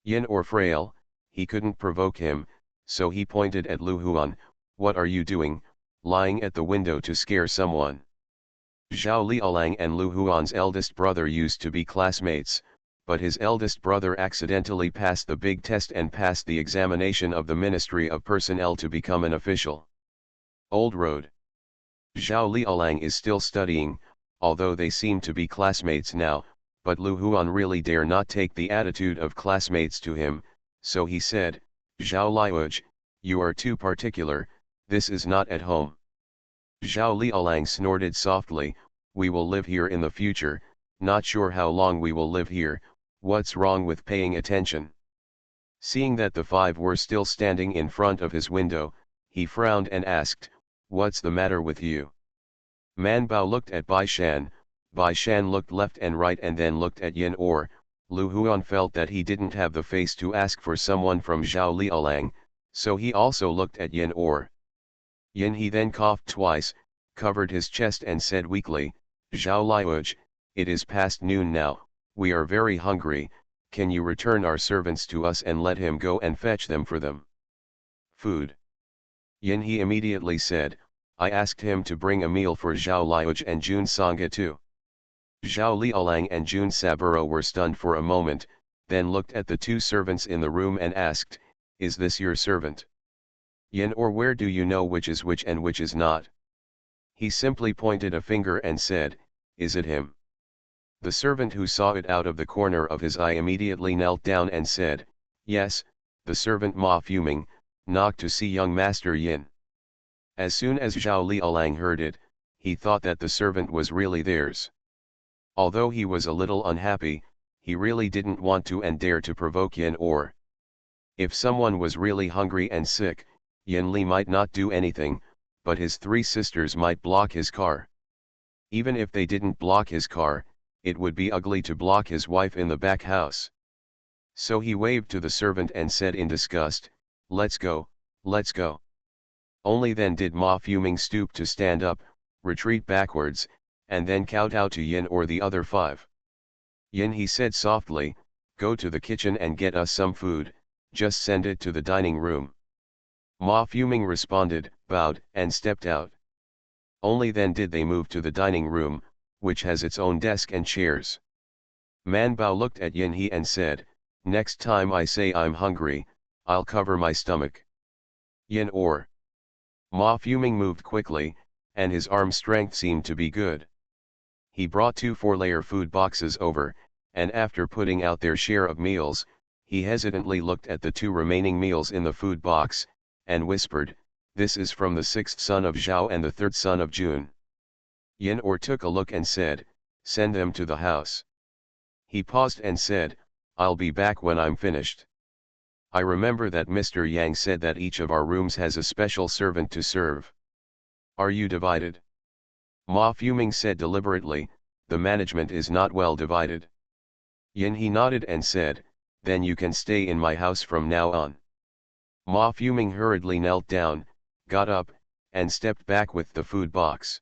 Yin Or frail, he couldn't provoke him, so he pointed at Lu Huan. "What are you doing, lying at the window to scare someone?" Zhao Liaolang and Lu Huan's eldest brother used to be classmates, but his eldest brother accidentally passed the big test and passed the examination of the Ministry of Personnel to become an official. Old Road. Zhao Liaolang is still studying, although they seem to be classmates now, but Lu Huan really dare not take the attitude of classmates to him, so he said, "Zhao Liuj, you are too particular, this is not at home." Zhao Liaolang snorted softly, "We will live here in the future, not sure how long we will live here, what's wrong with paying attention?" Seeing that the five were still standing in front of his window, he frowned and asked, "What's the matter with you?" Man Bao looked at Bai Shan looked left and right and then looked at Yin Or. Lu Huan felt that he didn't have the face to ask for someone from Zhao Liaolang, so he also looked at Yin Or. Yin he then coughed twice, covered his chest and said weakly, "Zhao Liuj, it is past noon now, we are very hungry, can you return our servants to us and let him go and fetch them for them?" Food. Yin he immediately said, "I asked him to bring a meal for Zhao Liuj and Jun Sangha too." Zhao Liaolang and Jun Saburo were stunned for a moment, then looked at the two servants in the room and asked, "Is this your servant?" Yin Or, where do you know which is which and which is not? He simply pointed a finger and said, "Is it him?" The servant who saw it out of the corner of his eye immediately knelt down and said, "Yes, the servant Ma fuming, knocked to see young Master Yin." As soon as Zhao Liaolang heard it, he thought that the servant was really theirs. Although he was a little unhappy, he really didn't want to and dare to provoke Yin Or. If someone was really hungry and sick, Yin Li might not do anything, but his three sisters might block his car. Even if they didn't block his car, it would be ugly to block his wife in the back house. So he waved to the servant and said in disgust, let's go." Only then did Ma Fuming stoop to stand up, retreat backwards, and then kowtow to Yin or the other five. "Yin," he said softly, "go to the kitchen and get us some food, just send it to the dining room." Ma Fuming responded, bowed, and stepped out. Only then did they move to the dining room, which has its own desk and chairs. Man Bao looked at Yin He and said, "Next time I say I'm hungry, I'll cover my stomach." Yin or. Ma Fuming moved quickly, and his arm strength seemed to be good. He brought 2 4-layer food boxes over, and after putting out their share of meals, He hesitantly looked at the 2 remaining meals in the food box, and whispered, "This is from the 6th son of Zhao and the 3rd son of Jun." Yin Or took a look and said, "Send them to the house." He paused and said, "I'll be back when I'm finished. I remember that Mr. Yang said that each of our rooms has a special servant to serve. Are you divided?" Ma Fuming said deliberately, "The management is not well divided." Yin He nodded and said, "Then you can stay in my house from now on." Ma Fuming hurriedly knelt down, got up, and stepped back with the food box.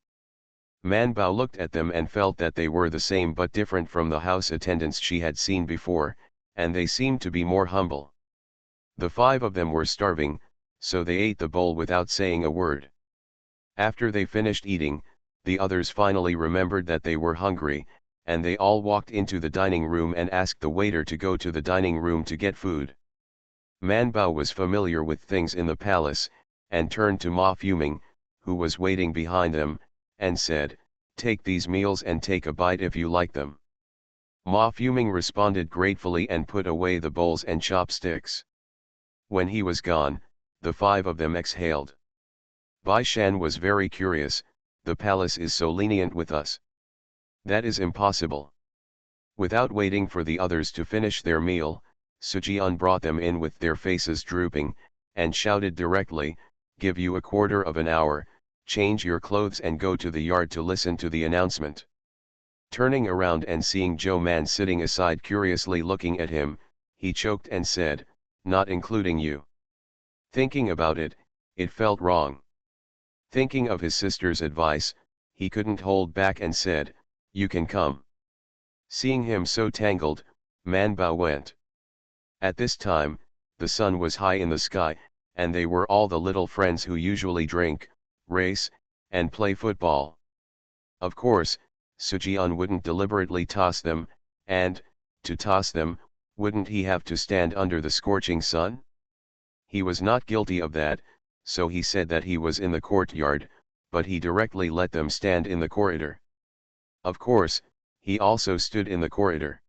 Man Bao looked at them and felt that they were the same but different from the house attendants she had seen before, and they seemed to be more humble. The 5 of them were starving, so they ate the bowl without saying a word. After they finished eating, the others finally remembered that they were hungry, and they all walked into the dining room and asked the waiter to go to the dining room to get food. Man Bao was familiar with things in the palace, and turned to Ma Fuming, who was waiting behind them, and said, "Take these meals and take a bite if you like them." Ma Fuming responded gratefully and put away the bowls and chopsticks. When he was gone, the 5 of them exhaled. Bai Shan was very curious. "The palace is so lenient with us." "That is impossible." Without waiting for the others to finish their meal, Sujian brought them in with their faces drooping, and shouted directly, "Give you a quarter of an hour, change your clothes and go to the yard to listen to the announcement." Turning around and seeing Zhou Man sitting aside curiously looking at him, he choked and said, "Not including you." Thinking about it, it felt wrong. Thinking of his sister's advice, he couldn't hold back and said, "You can come." Seeing him so tangled, Man Bao went. At this time, the sun was high in the sky, and they were all the little friends who usually drink, race, and play football. Of course, Sujian wouldn't deliberately toss them, and, to toss them, wouldn't he have to stand under the scorching sun? He was not guilty of that, so he said that he was in the courtyard, but he directly let them stand in the corridor. Of course, he also stood in the corridor.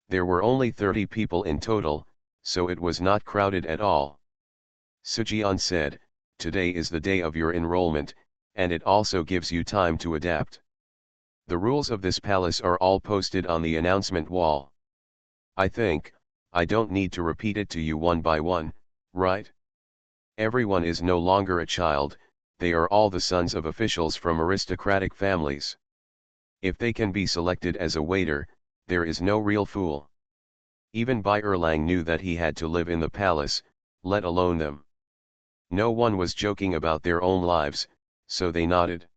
There were only 30 people in total, so it was not crowded at all. Sujian said, "Today is the day of your enrollment, and it also gives you time to adapt. The rules of this palace are all posted on the announcement wall. I think, I don't need to repeat it to you one by one, right? Everyone is no longer a child, they are all the sons of officials from aristocratic families. If they can be selected as a waiter, there is no real fool." Even Bai Erlang knew that he had to live in the palace, let alone them. No one was joking about their own lives, so they nodded.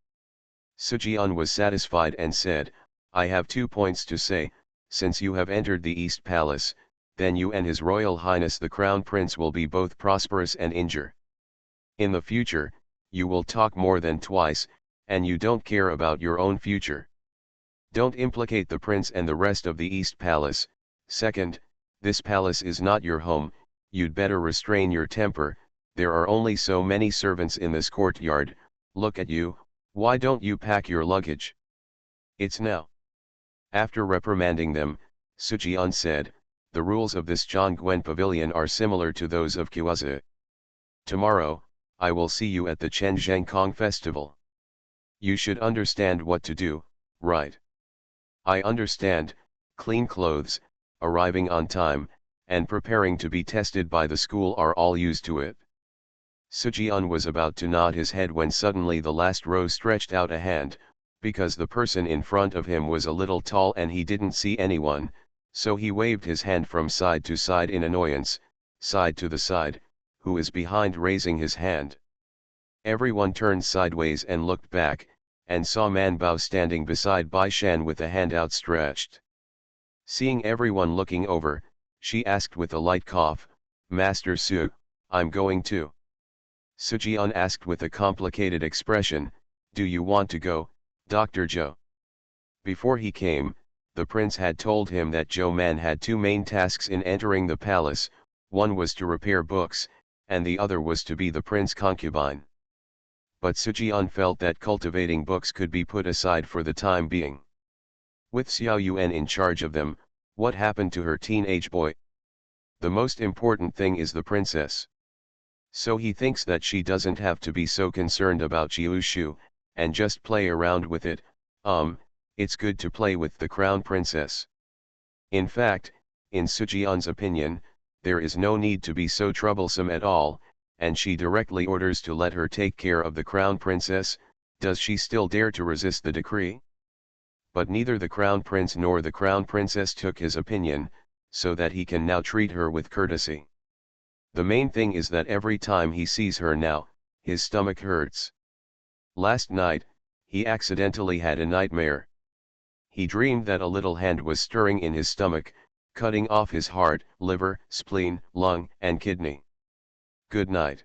Sujian was satisfied and said, "I have 2 points to say. Since you have entered the East Palace, then you and His Royal Highness the Crown Prince will be both prosperous and injure. In the future, you will talk more than twice, and you don't care about your own future. Don't implicate the prince and the rest of the East Palace. Second, this palace is not your home, you'd better restrain your temper, there are only so many servants in this courtyard, look at you, why don't you pack your luggage? It's now." After reprimanding them, Sujian said, "The rules of this Zhongguen pavilion are similar to those of Qiuzi. Tomorrow, I will see you at the Kong festival. You should understand what to do, right?" "I understand, clean clothes, arriving on time, and preparing to be tested by the school are all used to it." Sujian was about to nod his head when suddenly the last row stretched out a hand, because the person in front of him was a little tall and he didn't see anyone, so he waved his hand from side to side in annoyance, side to the side, who is behind raising his hand. Everyone turned sideways and looked back, and saw Man Bao standing beside Bai Shan with a hand outstretched. Seeing everyone looking over, she asked with a light cough, "Master Su, I'm going too." Sujian asked with a complicated expression, "Do you want to go, Dr. Zhou?" Before he came, the prince had told him that Zhou Man had 2 main tasks in entering the palace, one was to repair books, and the other was to be the prince's concubine. But Sujian felt that cultivating books could be put aside for the time being. With Xiao Yuan in charge of them, what happened to her teenage boy? The most important thing is the princess. So he thinks that she doesn't have to be so concerned about Jiushu, and just play around with it. It's good to play with the crown princess. In fact, in Sujian's opinion, there is no need to be so troublesome at all, and she directly orders to let her take care of the crown princess. Does she still dare to resist the decree? But neither the crown prince nor the crown princess took his opinion, so that he can now treat her with courtesy. The main thing is that every time he sees her now, his stomach hurts. Last night, he accidentally had a nightmare. He dreamed that a little hand was stirring in his stomach, cutting off his heart, liver, spleen, lung, and kidney. Good night.